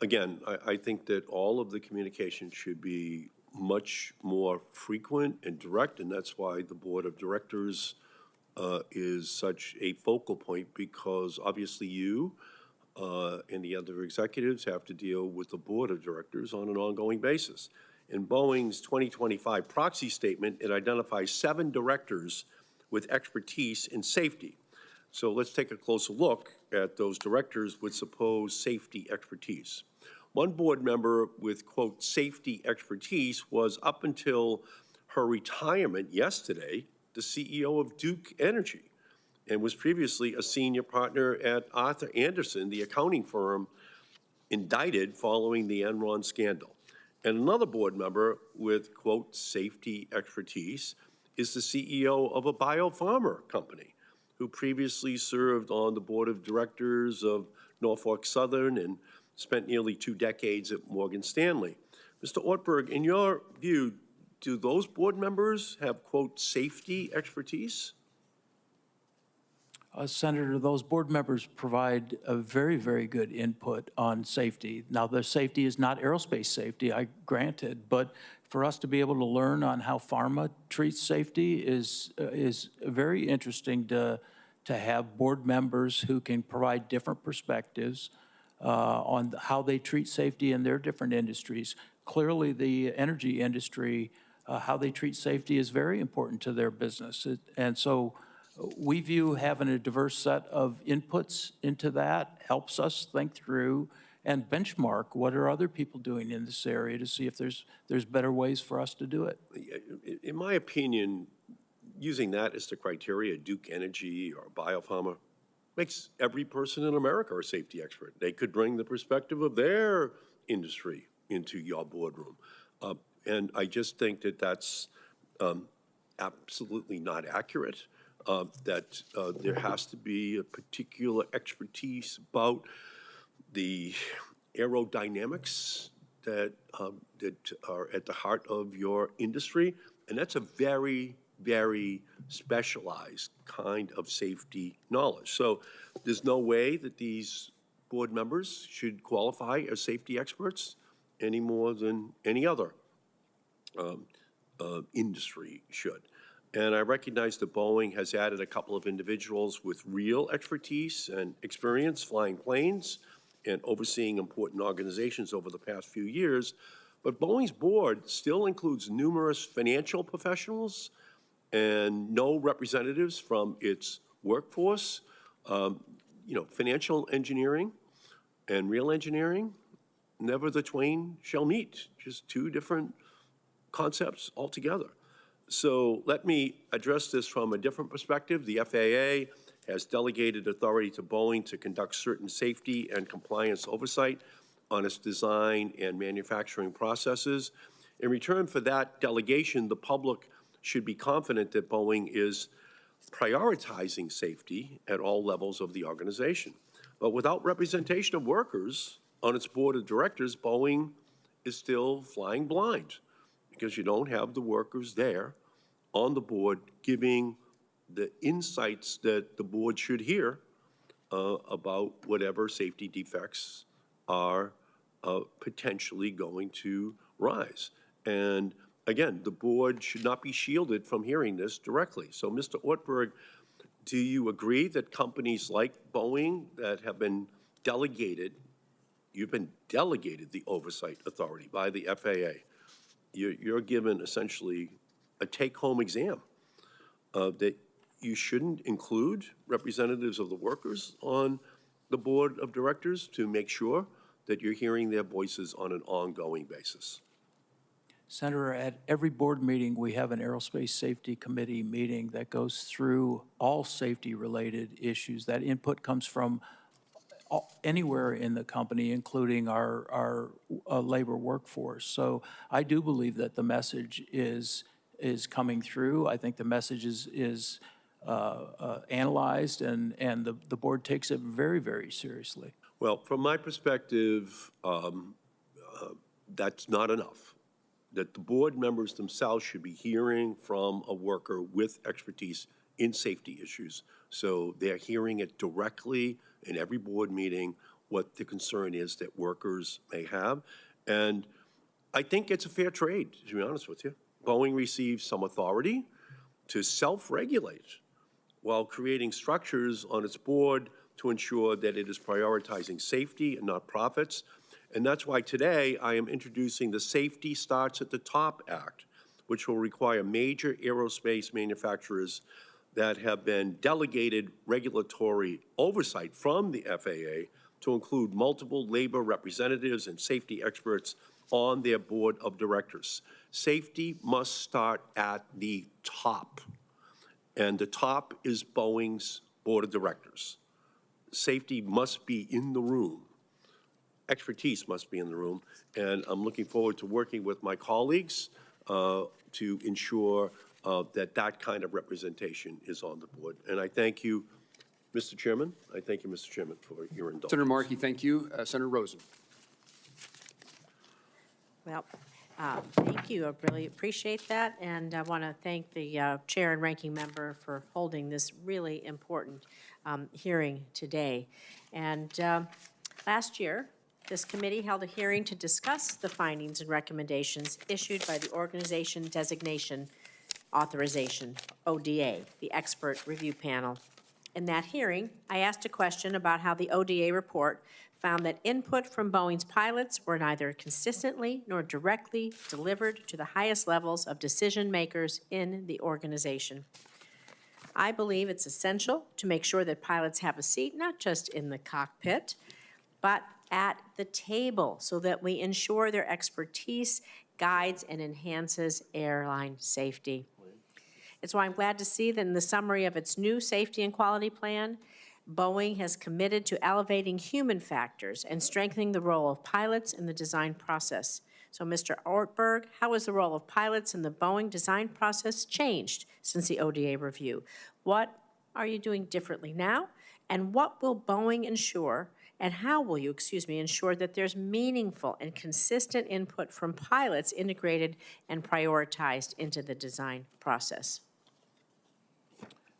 again, I think that all of the communication should be much more frequent and direct, and that's why the Board of Directors is such a focal point, because obviously you and the other executives have to deal with the Board of Directors on an ongoing basis. In Boeing's 2025 proxy statement, it identifies 7 directors with expertise in safety. So let's take a closer look at those directors with supposed safety expertise. One board member with, quote, safety expertise was, up until her retirement yesterday, the CEO of Duke Energy, and was previously a senior partner at Arthur Anderson, the accounting firm indicted following the Enron scandal. And another board member with, quote, safety expertise is the CEO of a biopharma company, who previously served on the board of directors of Norfolk Southern and spent nearly 2 decades at Morgan Stanley. Mr. Ortberg, in your view, do those board members have, quote, safety expertise? Senator, those board members provide a very, very good input on safety. Now, their safety is not aerospace safety, I granted, but for us to be able to learn on how pharma treats safety is very interesting to have board members who can provide different perspectives on how they treat safety in their different industries. Clearly, the energy industry, how they treat safety is very important to their business. And so we view having a diverse set of inputs into that helps us think through and benchmark what are other people doing in this area to see if there's better ways for us to do it. In my opinion, using that as the criteria, Duke Energy or biopharma, makes every person in America a safety expert. They could bring the perspective of their industry into your boardroom. And I just think that that's absolutely not accurate, that there has to be a particular expertise about the aerodynamics that are at the heart of your industry. And that's a very, very specialized kind of safety knowledge. So there's no way that these board members should qualify as safety experts any more than any other industry should. And I recognize that Boeing has added a couple of individuals with real expertise and experience flying planes and overseeing important organizations over the past few years. But Boeing's board still includes numerous financial professionals and no representatives from its workforce. Financial engineering and real engineering, never the twain shall meet, just 2 different concepts altogether. So let me address this from a different perspective. The FAA has delegated authority to Boeing to conduct certain safety and compliance oversight on its design and manufacturing processes. In return for that delegation, the public should be confident that Boeing is prioritizing safety at all levels of the organization. But without representation of workers on its board of directors, Boeing is still flying blind because you don't have the workers there on the board giving the insights that the board should hear about whatever safety defects are potentially going to rise. And again, the board should not be shielded from hearing this directly. So, Mr. Ortberg, do you agree that companies like Boeing that have been delegated, you've been delegated the oversight authority by the FAA, you're given essentially a take-home exam that you shouldn't include representatives of the workers on the board of directors to make sure that you're hearing their voices on an ongoing basis? Senator, at every board meeting, we have an Aerospace Safety Committee meeting that goes through all safety-related issues. That input comes from anywhere in the company, including our labor workforce. So I do believe that the message is coming through. I think the message is analyzed, and the board takes it very, very seriously. Well, from my perspective, that's not enough. That the board members themselves should be hearing from a worker with expertise in safety issues. So they're hearing it directly in every board meeting, what the concern is that workers may have. And I think it's a fair trade, to be honest with you. Boeing receives some authority to self-regulate while creating structures on its board to ensure that it is prioritizing safety and not profits. And that's why today I am introducing the Safety Starts at the Top Act, which will require major aerospace manufacturers that have been delegated regulatory oversight from the FAA to include multiple labor representatives and safety experts on their board of directors. Safety must start at the top, and the top is Boeing's board of directors. Safety must be in the room. Expertise must be in the room, and I'm looking forward to working with my colleagues to ensure that that kind of representation is on the board. And I thank you, Mr. Chairman. I thank you, Mr. Chairman, for your indulgence. Senator Markey, thank you. Senator Rosen. Well, thank you. I really appreciate that, and I want to thank the chair and ranking member for holding this really important hearing today. And last year, this committee held a hearing to discuss the findings and recommendations issued by the Organization Designation Authorization, ODA, the expert review panel. In that hearing, I asked a question about how the ODA report found that input from Boeing's pilots were neither consistently nor directly delivered to the highest levels of decision makers in the organization. I believe it's essential to make sure that pilots have a seat, not just in the cockpit, but at the table, so that we ensure their expertise guides and enhances airline safety. It's why I'm glad to see that in the summary of its new safety and quality plan, Boeing has committed to elevating human factors and strengthening the role of pilots in the design process. So, Mr. Ortberg, how has the role of pilots in the Boeing design process changed since the ODA review? What are you doing differently now? And what will Boeing ensure, and how will you, ensure that there's meaningful and consistent input from pilots integrated and prioritized into the design process?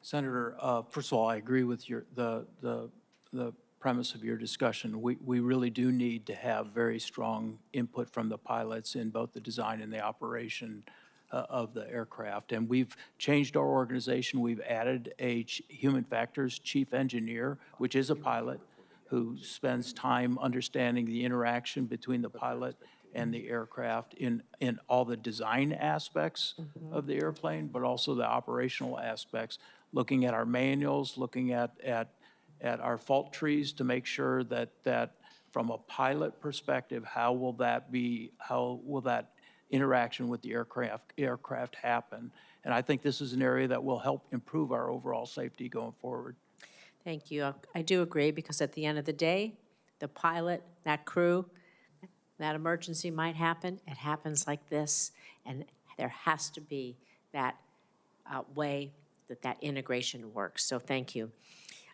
Senator, first of all, I agree with the premise of your discussion. We really do need to have very strong input from the pilots in both the design and the operation of the aircraft. And we've changed our organization. We've added a human factors chief engineer, which is a pilot, who spends time understanding the interaction between the pilot and the aircraft in all the design aspects of the airplane, but also the operational aspects, looking at our manuals, looking at our fault trees to make sure that from a pilot perspective, how will that interaction with the aircraft happen? And I think this is an area that will help improve our overall safety going forward. Thank you. I do agree, because at the end of the day, the pilot, that crew, that emergency might happen. It happens like this, and there has to be that way that integration works. So thank you.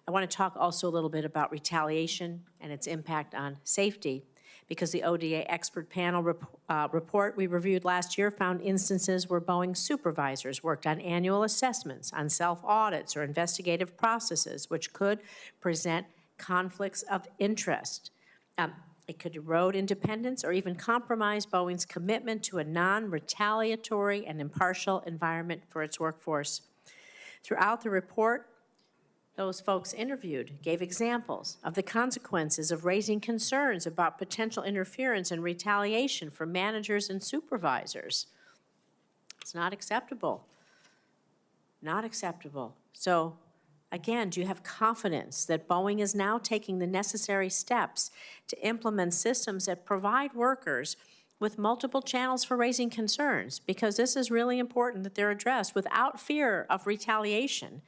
I want to talk also a little bit about retaliation and its impact on safety, because the ODA expert panel report we reviewed last year found instances where Boeing supervisors worked on annual assessments, on self-audits or investigative processes, which could present conflicts of interest. It could erode independence or even compromise Boeing's commitment to a non-retaliatory and impartial environment for its workforce. Throughout the report, those folks interviewed gave examples of the consequences of raising concerns about potential interference and retaliation from managers and supervisors. It's not acceptable. Not acceptable. So, again, do you have confidence that Boeing is now taking the necessary steps to implement systems that provide workers with multiple channels for raising concerns? Because this is really important that they're addressed without fear of retaliation,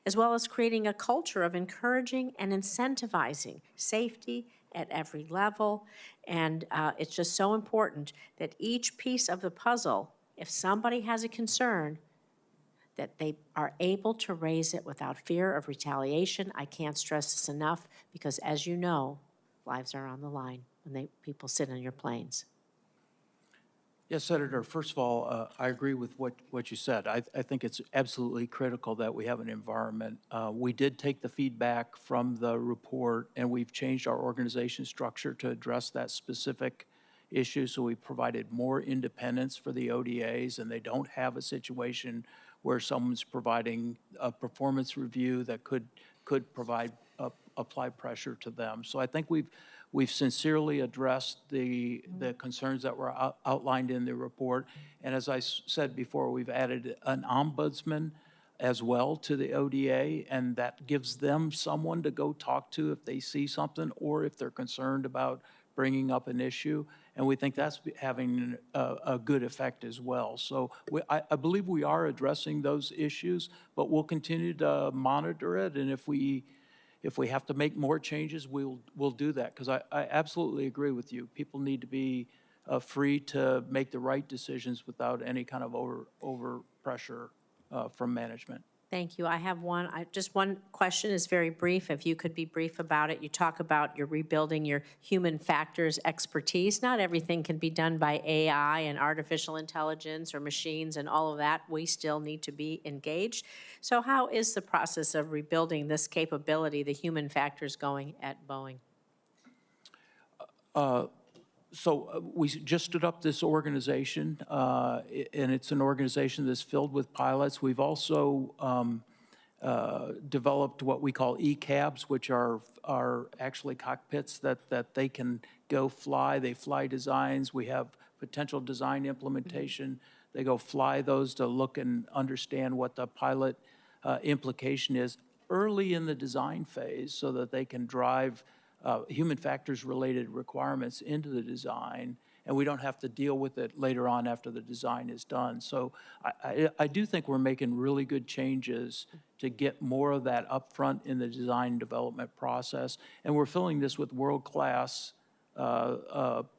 as well as creating a culture of encouraging and incentivizing safety at every level. And it's just so important that each piece of the puzzle, if somebody has a concern, that they are able to raise it without fear of retaliation. I can't stress this enough, because as you know, lives are on the line when people sit on your planes. Yes, Senator, first of all, I agree with what you said. I think it's absolutely critical that we have an environment. We did take the feedback from the report, and we've changed our organization structure to address that specific issue. So we provided more independence for the ODAs, and they don't have a situation where someone's providing a performance review that could apply pressure to them. So I think we've sincerely addressed the concerns that were outlined in the report. And as I said before, we've added an ombudsman as well to the ODA, and that gives them someone to go talk to if they see something or if they're concerned about bringing up an issue. And we think that's having a good effect as well. So I believe we are addressing those issues, but we'll continue to monitor it. And if we have to make more changes, we'll do that. Because I absolutely agree with you. People need to be free to make the right decisions without any kind of over pressure from management. Thank you. I have just one question, is very brief. If you could be brief about it. You talk about you're rebuilding your human factors expertise. Not everything can be done by AI and artificial intelligence or machines and all of that. We still need to be engaged. So how is the process of rebuilding this capability, the human factors, going at Boeing? So we just stood up this organization, and it's an organization that's filled with pilots. We've also developed what we call ECABs, which are actually cockpits that they can go fly. They fly designs. We have potential design implementation. They go fly those to look and understand what the pilot implication is early in the design phase so that they can drive human factors related requirements into the design, and we don't have to deal with it later on after the design is done. So I do think we're making really good changes to get more of that upfront in the design and development process, and we're filling this with world-class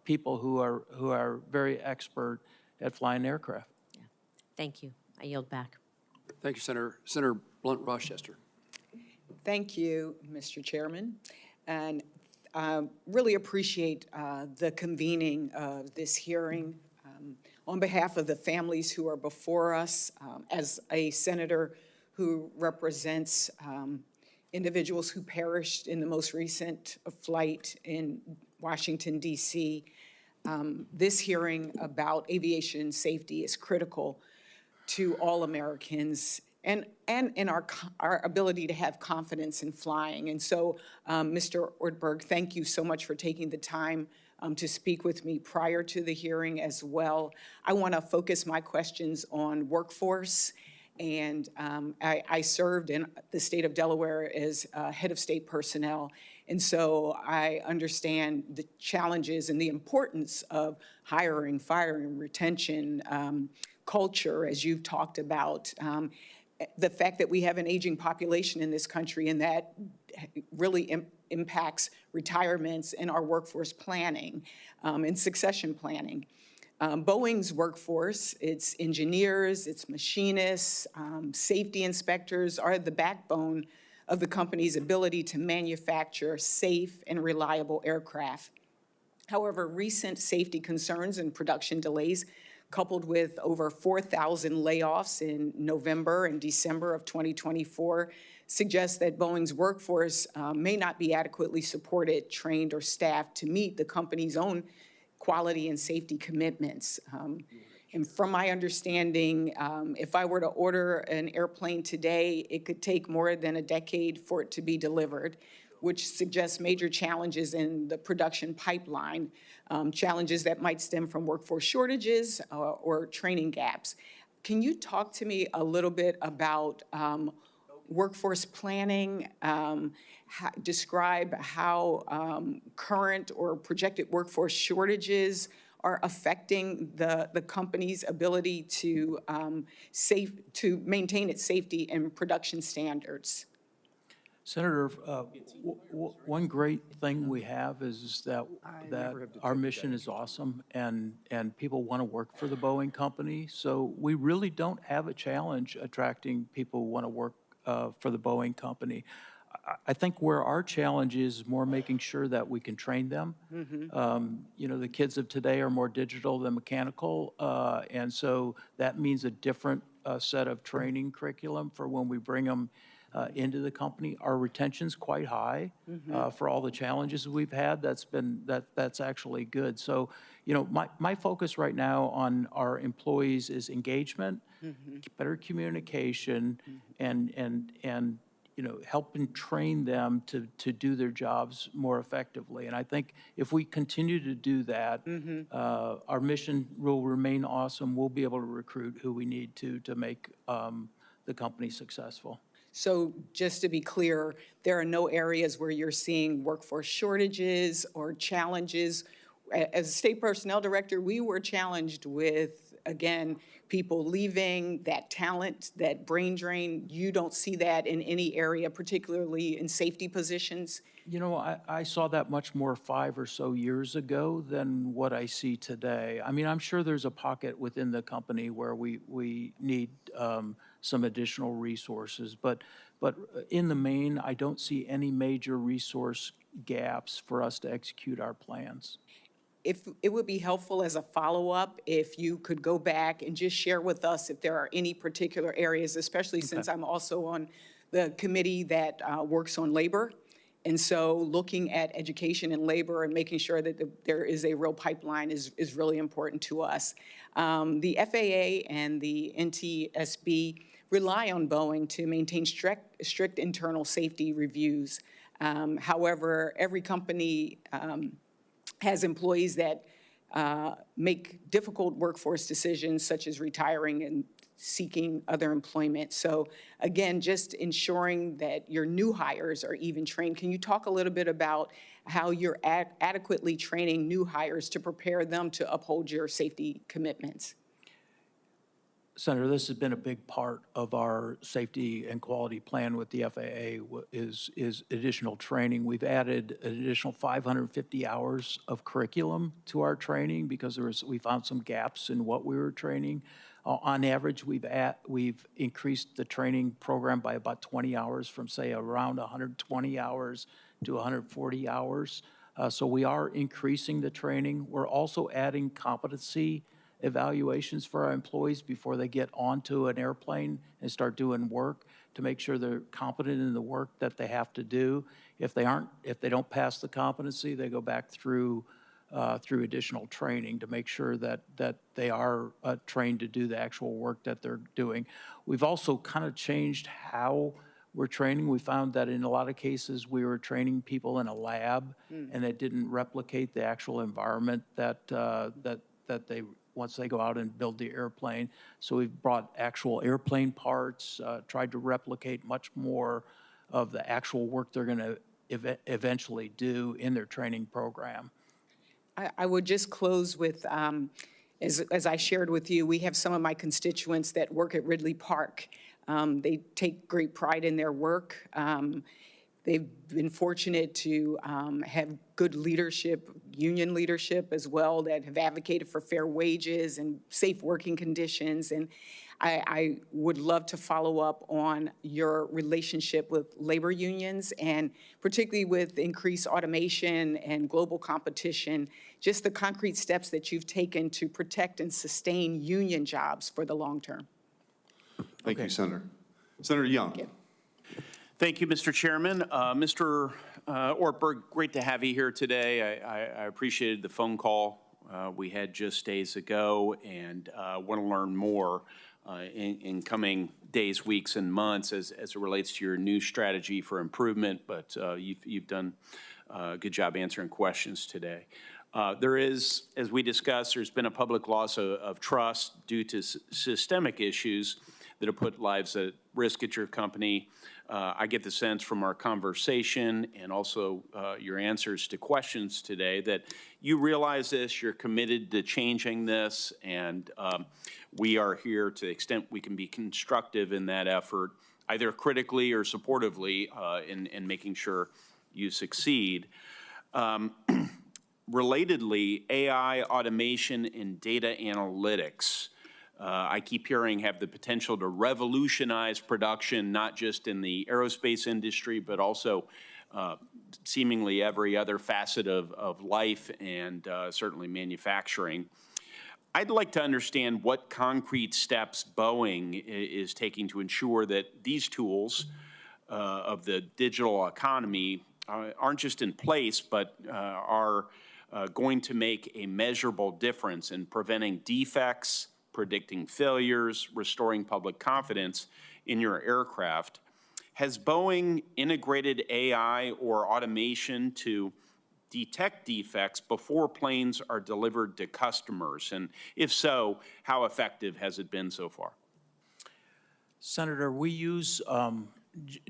people who are very expert at flying aircraft. Yeah. Thank you. I yield back. Thank you, Senator. Senator Blunt Rochester. Thank you, Mr. Chairman, and really appreciate the convening of this hearing. On behalf of the families who are before us, as a senator who represents individuals who perished in the most recent flight in Washington, D.C., this hearing about aviation safety is critical to all Americans and in our ability to have confidence in flying. And so, Mr. Ortberg, thank you so much for taking the time to speak with me prior to the hearing as well. I want to focus my questions on workforce. And I served in the state of Delaware as head of state personnel. And so I understand the challenges and the importance of hiring, firing, retention, culture, as you've talked about. The fact that we have an aging population in this country and that really impacts retirements and our workforce planning and succession planning. Boeing's workforce, its engineers, its machinists, safety inspectors are the backbone of the company's ability to manufacture safe and reliable aircraft. However, recent safety concerns and production delays, coupled with over 4,000 layoffs in November and December of 2024, suggests that Boeing's workforce may not be adequately supported, trained, or staffed to meet the company's own quality and safety commitments. And from my understanding, if I were to order an airplane today, it could take more than a decade for it to be delivered, which suggests major challenges in the production pipeline, challenges that might stem from workforce shortages or training gaps. Can you talk to me a little bit about workforce planning? Describe how current or projected workforce shortages are affecting the company's ability to maintain its safety and production standards. Senator, one great thing we have is that our mission is awesome and people want to work for the Boeing company. So we really don't have a challenge attracting people who want to work for the Boeing company. I think where our challenge is more making sure that we can train them. You know, the kids of today are more digital than mechanical, and so that means a different set of training curriculum for when we bring them into the company. Our retention's quite high for all the challenges we've had. That's actually good. So, you know, my focus right now on our employees is engagement, better communication, and you know, helping train them to do their jobs more effectively. And I think if we continue to do that, our mission will remain awesome. We'll be able to recruit who we need to make the company successful. So just to be clear, there are no areas where you're seeing workforce shortages or challenges. As state personnel director, we were challenged with, again, people leaving, that talent, that brain drain. You don't see that in any area, particularly in safety positions? You know, I saw that much more 5 or so years ago than what I see today. I mean, I'm sure there's a pocket within the company where we need some additional resources, but in the main, I don't see any major resource gaps for us to execute our plans. If it would be helpful as a follow-up, if you could go back and just share with us if there are any particular areas, especially since I'm also on the committee that works on labor. And so looking at education and labor and making sure that there is a real pipeline is really important to us. The FAA and the NTSB rely on Boeing to maintain strict internal safety reviews. However, every company has employees that make difficult workforce decisions, such as retiring and seeking other employment. So again, just ensuring that your new hires are even trained. Can you talk a little bit about how you're adequately training new hires to prepare them to uphold your safety commitments? Senator, this has been a big part of our safety and quality plan with the FAA is additional training. We've added an additional 550 hours of curriculum to our training because we found some gaps in what we were training. On average, we've increased the training program by about 20 hours from, say, around 120 hours to 140 hours. So we are increasing the training. We're also adding competency evaluations for our employees before they get onto an airplane and start doing work to make sure they're competent in the work that they have to do. If they don't pass the competency, they go back through additional training to make sure that they are trained to do the actual work that they're doing. We've also kind of changed how we're training. We found that in a lot of cases we were training people in a lab and it didn't replicate the actual environment that they once they go out and build the airplane. So we've brought actual airplane parts, tried to replicate much more of the actual work they're going to eventually do in their training program. I would just close with, as I shared with you, we have some of my constituents that work at Ridley Park. They take great pride in their work. They've been fortunate to have good leadership, union leadership as well, that have advocated for fair wages and safe working conditions. And I would love to follow up on your relationship with labor unions and particularly with increased automation and global competition, just the concrete steps that you've taken to protect and sustain union jobs for the long term. Thank you, Senator. Senator Young. Thank you. Thank you, Mr. Chairman. Mr. Ortberg, great to have you here today. I appreciated the phone call we had just days ago and want to learn more in coming days, weeks, and months as it relates to your new strategy for improvement, but you've done a good job answering questions today. There is, as we discussed, there's been a public loss of trust due to systemic issues that have put lives at risk at your company. I get the sense from our conversation and also your answers to questions today that you realize this, you're committed to changing this, and we are here to the extent we can be constructive in that effort, either critically or supportively in making sure you succeed. Relatedly, AI, automation, and data analytics, I keep hearing have the potential to revolutionize production, not just in the aerospace industry, but also seemingly every other facet of life and certainly manufacturing. I'd like to understand what concrete steps Boeing is taking to ensure that these tools of the digital economy aren't just in place, but are going to make a measurable difference in preventing defects, predicting failures, restoring public confidence in your aircraft. Has Boeing integrated AI or automation to detect defects before planes are delivered to customers? And if so, how effective has it been so far? Senator, we use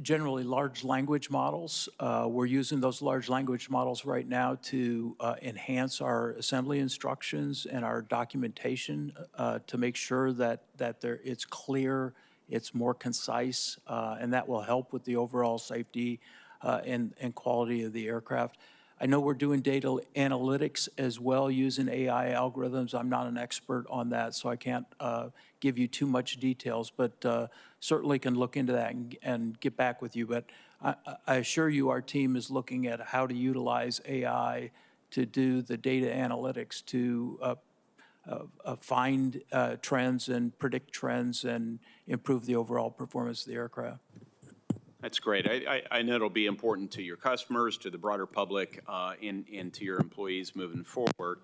generally large language models. We're using those large language models right now to enhance our assembly instructions and our documentation to make sure that it's clear, it's more concise, and that will help with the overall safety and quality of the aircraft. I know we're doing data analytics as well using AI algorithms. I'm not an expert on that, so I can't give you too much details, but certainly can look into that and get back with you. But I assure you our team is looking at how to utilize AI to do the data analytics to find trends and predict trends and improve the overall performance of the aircraft. That's great. I know it'll be important to your customers, to the broader public, and to your employees moving forward.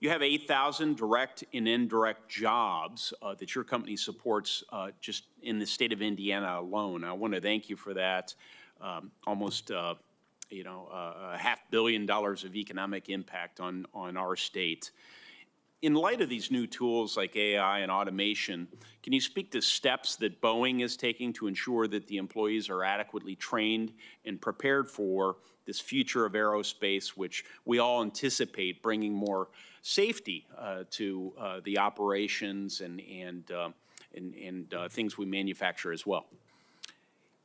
You have 8,000 direct and indirect jobs that your company supports just in the state of Indiana alone. I want to thank you for that. Almost, $500 million of economic impact on our state. In light of these new tools like AI and automation, can you speak to steps that Boeing is taking to ensure that the employees are adequately trained and prepared for this future of aerospace, which we all anticipate bringing more safety to the operations and things we manufacture as well?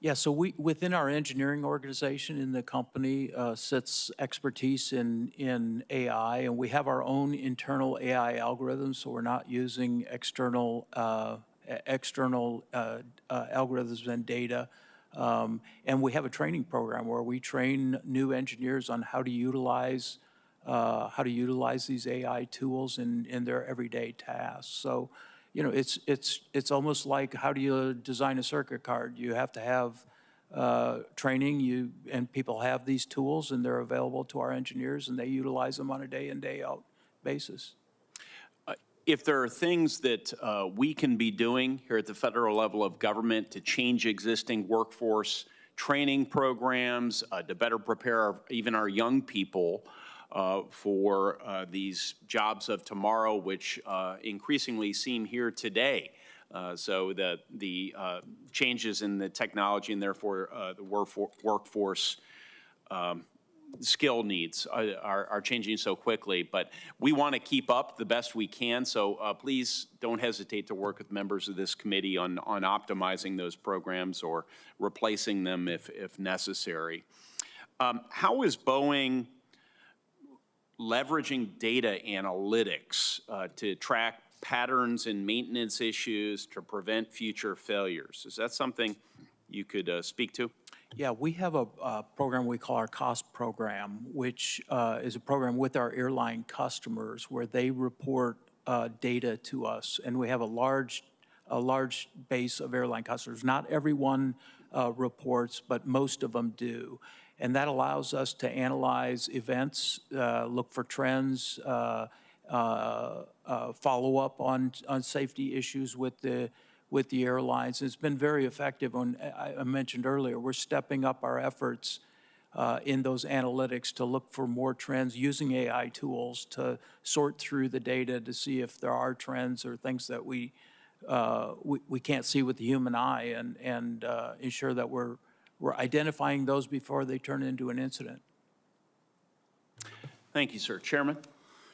Yeah, so within our engineering organization in the company sits expertise in AI, and we have our own internal AI algorithms, so we're not using external algorithms and data. And we have a training program where we train new engineers on how to utilize these AI tools in their everyday tasks. So, it's almost like how do you design a circuit card? You have to have training, and people have these tools, and they're available to our engineers, and they utilize them on a day in, day out basis. If there are things that we can be doing here at the federal level of government to change existing workforce training programs, to better prepare even our young people for these jobs of tomorrow, which increasingly seem here today. So the changes in the technology and therefore the workforce skill needs are changing so quickly. But we want to keep up the best we can. So please don't hesitate to work with members of this committee on optimizing those programs or replacing them if necessary. How is Boeing leveraging data analytics to track patterns and maintenance issues to prevent future failures? Is that something you could speak to? Yeah, we have a program we call our COST program, which is a program with our airline customers where they report data to us, and we have a large base of airline customers. Not everyone reports, but most of them do. And that allows us to analyze events, look for trends, follow up on safety issues with the airlines. It's been very effective. I mentioned earlier, we're stepping up our efforts in those analytics to look for more trends using AI tools to sort through the data to see if there are trends or things that we can't see with the human eye and ensure that we're identifying those before they turn into an incident. Thank you, sir. Chairman?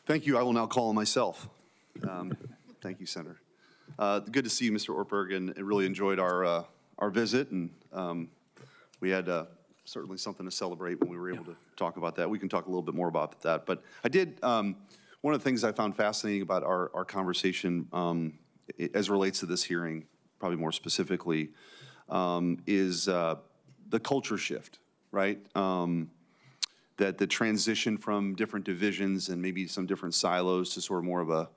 Thank you. I will now call on myself. Thank you, Senator. Good to see you, Mr. Ortberg, and really enjoyed our visit. And we had certainly something to celebrate when we were able to talk about that. We can talk a little bit more about that. But I did, one of the things I found fascinating about our conversation as it relates to this hearing, probably more specifically, is the culture shift, right? That the transition from different divisions and maybe some different silos to sort of more of a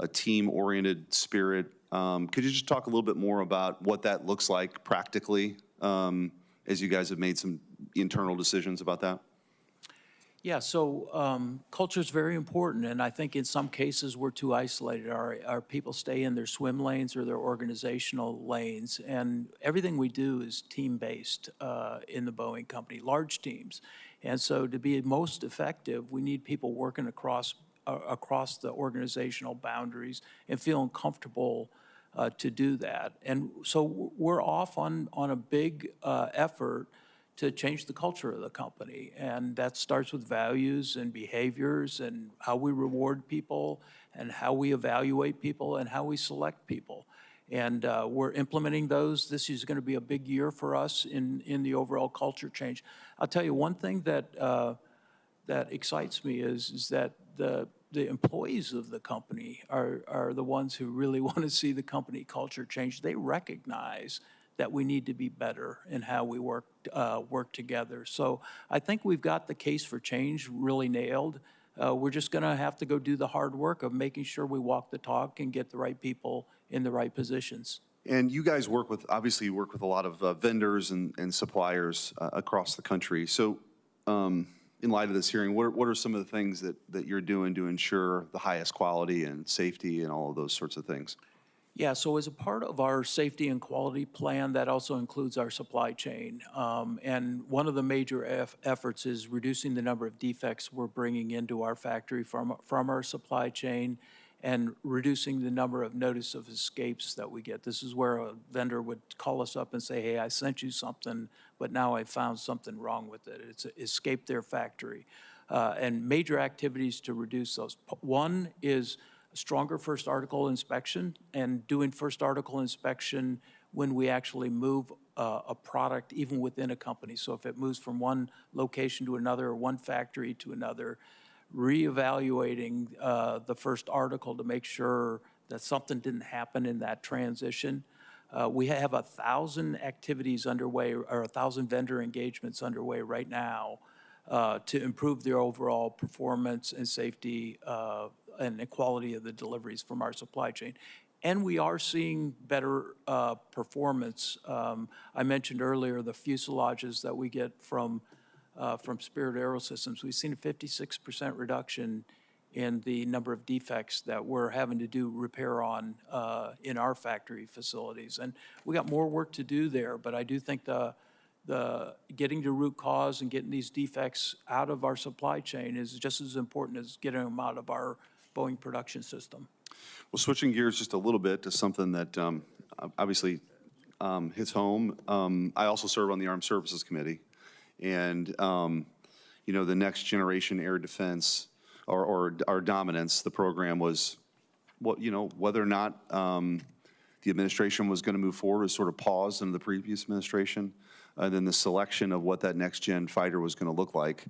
team-oriented spirit. Could you just talk a little bit more about what that looks like practically as you guys have made some internal decisions about that? Yeah, so culture is very important, and I think in some cases we're too isolated. Our people stay in their swim lanes or their organizational lanes, and everything we do is team-based in the Boeing company, large teams. And so to be most effective, we need people working across the organizational boundaries and feeling comfortable to do that. And so we're off on a big effort to change the culture of the company. And that starts with values and behaviors and how we reward people and how we evaluate people and how we select people. And we're implementing those. This is going to be a big year for us in the overall culture change. I'll tell you one thing that excites me is that the employees of the company are the ones who really want to see the company culture change. They recognize that we need to be better in how we work together. So I think we've got the case for change really nailed. We're just going to have to go do the hard work of making sure we walk the talk and get the right people in the right positions. And you guys obviously you work with a lot of vendors and suppliers across the country. So in light of this hearing, what are some of the things that you're doing to ensure the highest quality and safety and all of those sorts of things? Yeah, so as a part of our safety and quality plan, that also includes our supply chain. And one of the major efforts is reducing the number of defects we're bringing into our factory from our supply chain and reducing the number of notice of escapes that we get. This is where a vendor would call us up and say, hey, I sent you something, but now I found something wrong with it. It's escaped their factory. And major activities to reduce those. One is stronger first article inspection and doing first article inspection when we actually move a product even within a company. So if it moves from one location to another or one factory to another, reevaluating the first article to make sure that something didn't happen in that transition. We have 1,000 activities underway or 1,000 vendor engagements underway right now to improve their overall performance and safety and the quality of the deliveries from our supply chain. And we are seeing better performance. I mentioned earlier the fuselages that we get from Spirit Aerosystems. We've seen a 56% reduction in the number of defects that we're having to do repair on in our factory facilities. And we got more work to do there, but I do think the getting to root cause and getting these defects out of our supply chain is just as important as getting them out of our Boeing production system. Well, switching gears just a little bit to something that obviously hits home. I also serve on the Armed Services Committee, and you know, the Next Generation Air Defense or our dominance, the program was, whether or not the administration was going to move forward was sort of paused in the previous administration. And then the selection of what that next gen fighter was going to look like.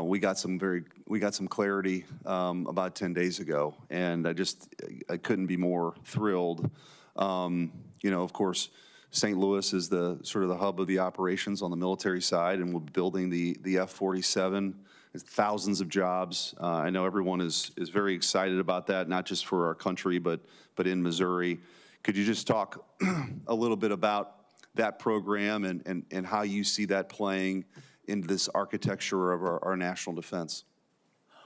We got some clarity about 10 days ago, and I couldn't be more thrilled. Of course, St. Louis is the sort of the hub of the operations on the military side, and we're building the F-47. It's thousands of jobs. I know everyone is very excited about that, not just for our country, but in Missouri. Could you just talk a little bit about that program and how you see that playing into this architecture of our national defense?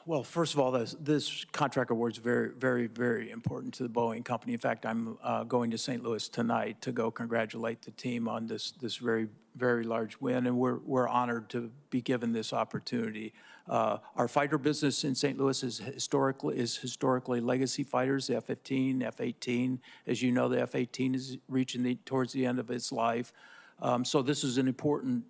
Well, first of all, this contract award is very, very, very important to the Boeing company. In fact, I'm going to St. Louis tonight to go congratulate the team on this very, very large win, and we're honored to be given this opportunity. Our fighter business in St. Louis is historically legacy fighters, the F-15, F-18. As you know, the F-18 is reaching towards the end of its life. So this is an important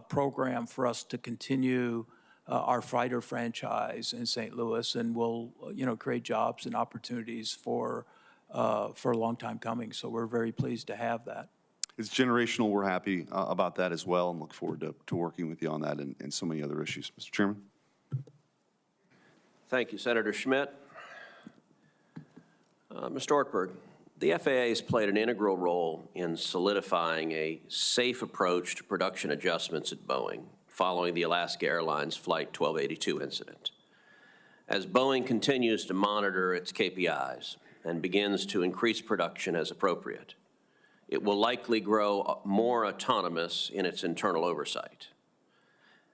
program for us to continue our fighter franchise in St. Louis, and will create jobs and opportunities for a long time coming. So we're very pleased to have that. It's generational. We're happy about that as well, and look forward to working with you on that and so many other issues. Mr. Chairman. Thank you, Senator Schmidt. Mr. Ortberg, the FAA has played an integral role in solidifying a safe approach to production adjustments at Boeing following the Alaska Airlines Flight 1282 incident. As Boeing continues to monitor its KPIs and begins to increase production as appropriate, it will likely grow more autonomous in its internal oversight.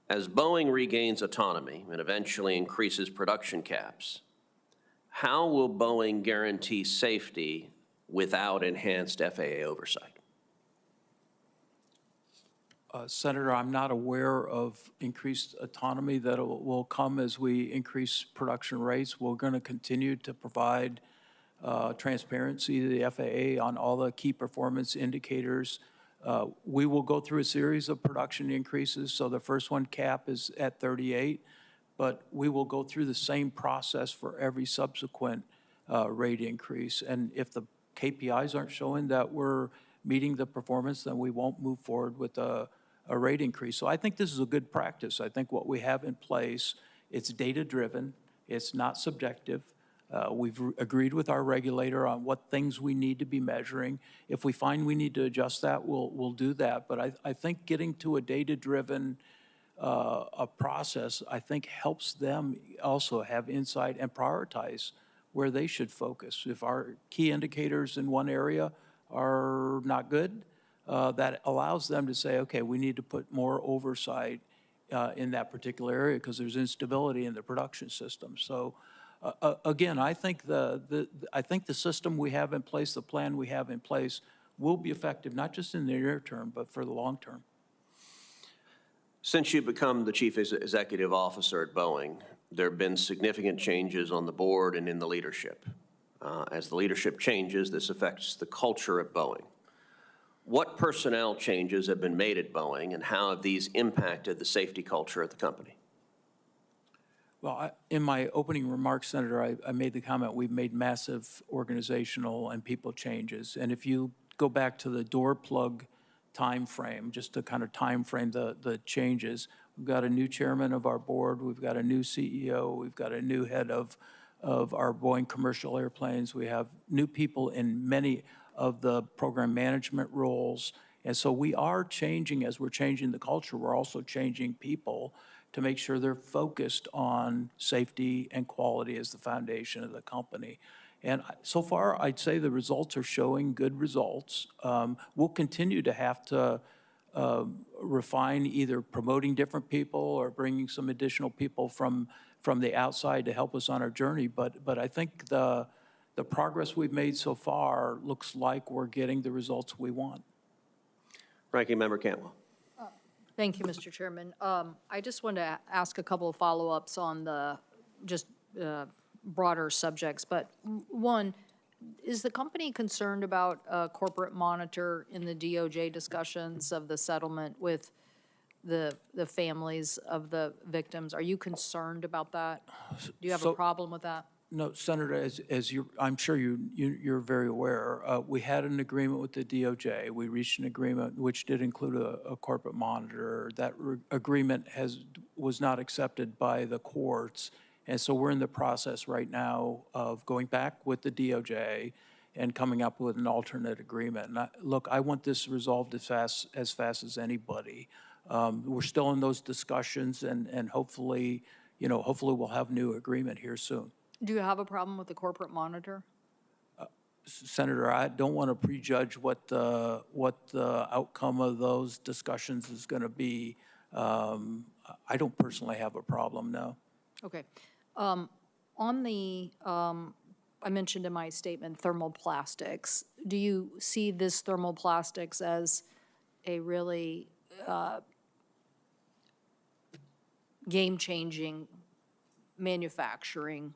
As Boeing regains autonomy and eventually increases production caps, how will Boeing guarantee safety without enhanced FAA oversight? Senator, I'm not aware of increased autonomy that will come as we increase production rates. We're going to continue to provide transparency to the FAA on all the key performance indicators. We will go through a series of production increases. So the first one, cap, is at 38, but we will go through the same process for every subsequent rate increase. And if the KPIs aren't showing that we're meeting the performance, then we won't move forward with a rate increase. So I think this is a good practice. I think what we have in place, it's data-driven, it's not subjective. We've agreed with our regulator on what things we need to be measuring. If we find we need to adjust that, we'll do that. But I think getting to a data-driven process, I think helps them also have insight and prioritize where they should focus. If our key indicators in one area are not good, that allows them to say, okay, we need to put more oversight in that particular area because there's instability in the production system. So again, I think I think the system we have in place, the plan we have in place, will be effective, not just in the near term, but for the long term. Since you've become the Chief Executive Officer at Boeing, there have been significant changes on the board and in the leadership. As the leadership changes, this affects the culture at Boeing. What personnel changes have been made at Boeing, and how have these impacted the safety culture at the company? Well, in my opening remarks, Senator, I made the comment we've made massive organizational and people changes. And if you go back to the door plug time frame, just to kind of time frame the changes, we've got a new chairman of our board, we've got a new CEO, we've got a new head of our Boeing commercial airplanes, we have new people in many of the program management roles. And so we are changing, as we're changing the culture, we're also changing people to make sure they're focused on safety and quality as the foundation of the company. And so far, I'd say the results are showing good results. We'll continue to have to refine either promoting different people or bringing some additional people from the outside to help us on our journey. But I think the progress we've made so far looks like we're getting the results we want. Ranking Member Cantwell. Thank you, Mr. Chairman. I just wanted to ask a couple of follow-ups on the just broader subjects. But one, is the company concerned about a corporate monitor in the DOJ discussions of the settlement with the families of the victims? Are you concerned about that? Do you have a problem with that? No, Senator, as I'm sure you're very aware, we had an agreement with the DOJ. We reached an agreement which did include a corporate monitor. That agreement was not accepted by the courts, and so we're in the process right now of going back with the DOJ and coming up with an alternate agreement. And look, I want this resolved as fast as anybody. We're still in those discussions, and hopefully we'll have new agreement here soon. Do you have a problem with the corporate monitor? Senator, I don't want to prejudge what the outcome of those discussions is going to be. I don't personally have a problem, no. Okay. On the, I mentioned in my statement thermoplastics. Do you see this thermoplastics as a really game-changing manufacturing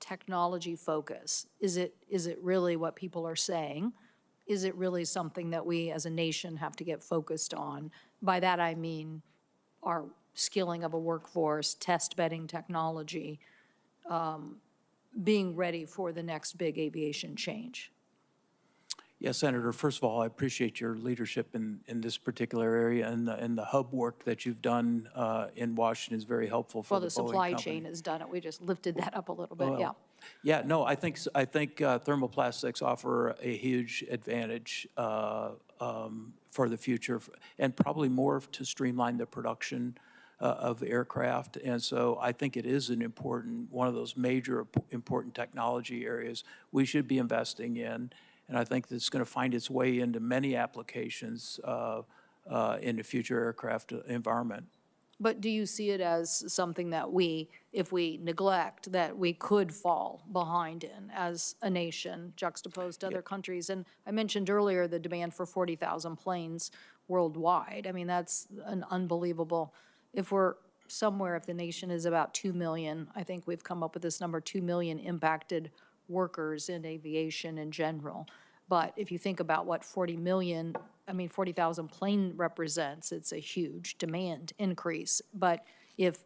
technology focus? Is it really what people are saying? Is it really something that we as a nation have to get focused on? By that I mean our skilling of a workforce, test bedding technology, being ready for the next big aviation change. Yes, Senator, first of all, I appreciate your leadership in this particular area, and the hub work that you've done in Washington is very helpful for the Boeing company. Well, the supply chain has done it. We just lifted that up a little bit, yeah. Yeah, no, I think thermoplastics offer a huge advantage for the future, and probably more to streamline the production of aircraft. And so I think it is one of those major important technology areas we should be investing in. And I think that's going to find its way into many applications in the future aircraft environment. But do you see it as something that if we neglect, that we could fall behind in as a nation juxtaposed to other countries? And I mentioned earlier the demand for 40,000 planes worldwide. I mean, that's an unbelievable. If we're somewhere, if the nation is about 2 million, I think we've come up with this number, 2 million impacted workers in aviation in general. But if you think about what 40,000 plane represents, it's a huge demand increase. But if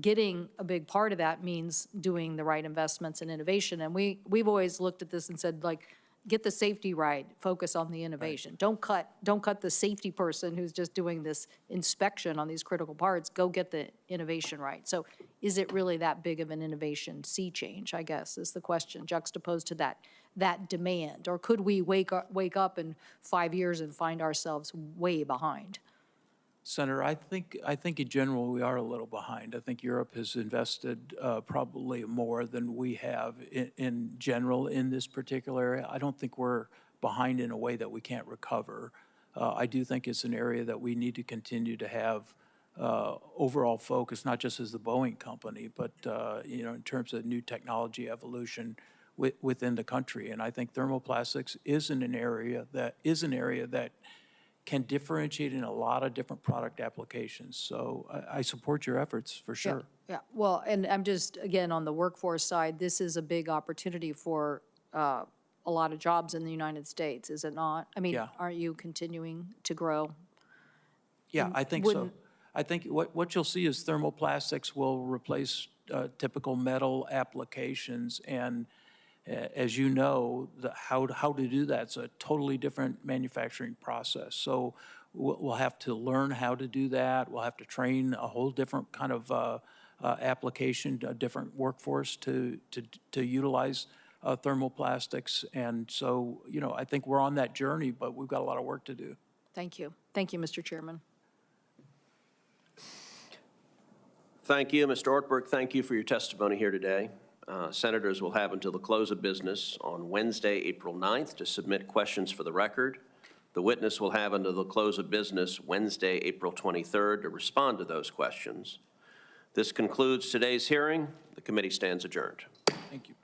getting a big part of that means doing the right investments in innovation, and we've always looked at this and said, like, get the safety right, focus on the innovation. Don't cut the safety person who's just doing this inspection on these critical parts, go get the innovation right. So is it really that big of an innovation sea change, I guess, is the question, juxtaposed to that demand? Or could we wake up in 5 years and find ourselves way behind? Senator, I think in general, we are a little behind. I think Europe has invested probably more than we have in general in this particular area. I don't think we're behind in a way that we can't recover. I do think it's an area that we need to continue to have overall focus, not just as the Boeing company, but in terms of new technology evolution within the country. And I think thermoplastics is an area that can differentiate in a lot of different product applications. So I support your efforts for sure. Yeah, well, and I'm just, again, on the workforce side, this is a big opportunity for a lot of jobs in the United States, is it not? I mean, Yeah. aren't you continuing to grow? Yeah, I think so. Wouldn't- I think what you'll see is thermoplastics will replace typical metal applications. And as you know, how to do that's a totally different manufacturing process. So we'll have to learn how to do that. We'll have to train a whole different kind of application, a different workforce to utilize thermoplastics. And so, I think we're on that journey, but we've got a lot of work to do. Thank you. Thank you, Mr. Chairman. Thank you, Mr. Ortberg. Thank you for your testimony here today. Senators will have until the close of business on Wednesday, April 9th, to submit questions for the record. The witness will have until the close of business Wednesday, April 23rd, to respond to those questions. This concludes today's hearing. The committee stands adjourned. Thank you.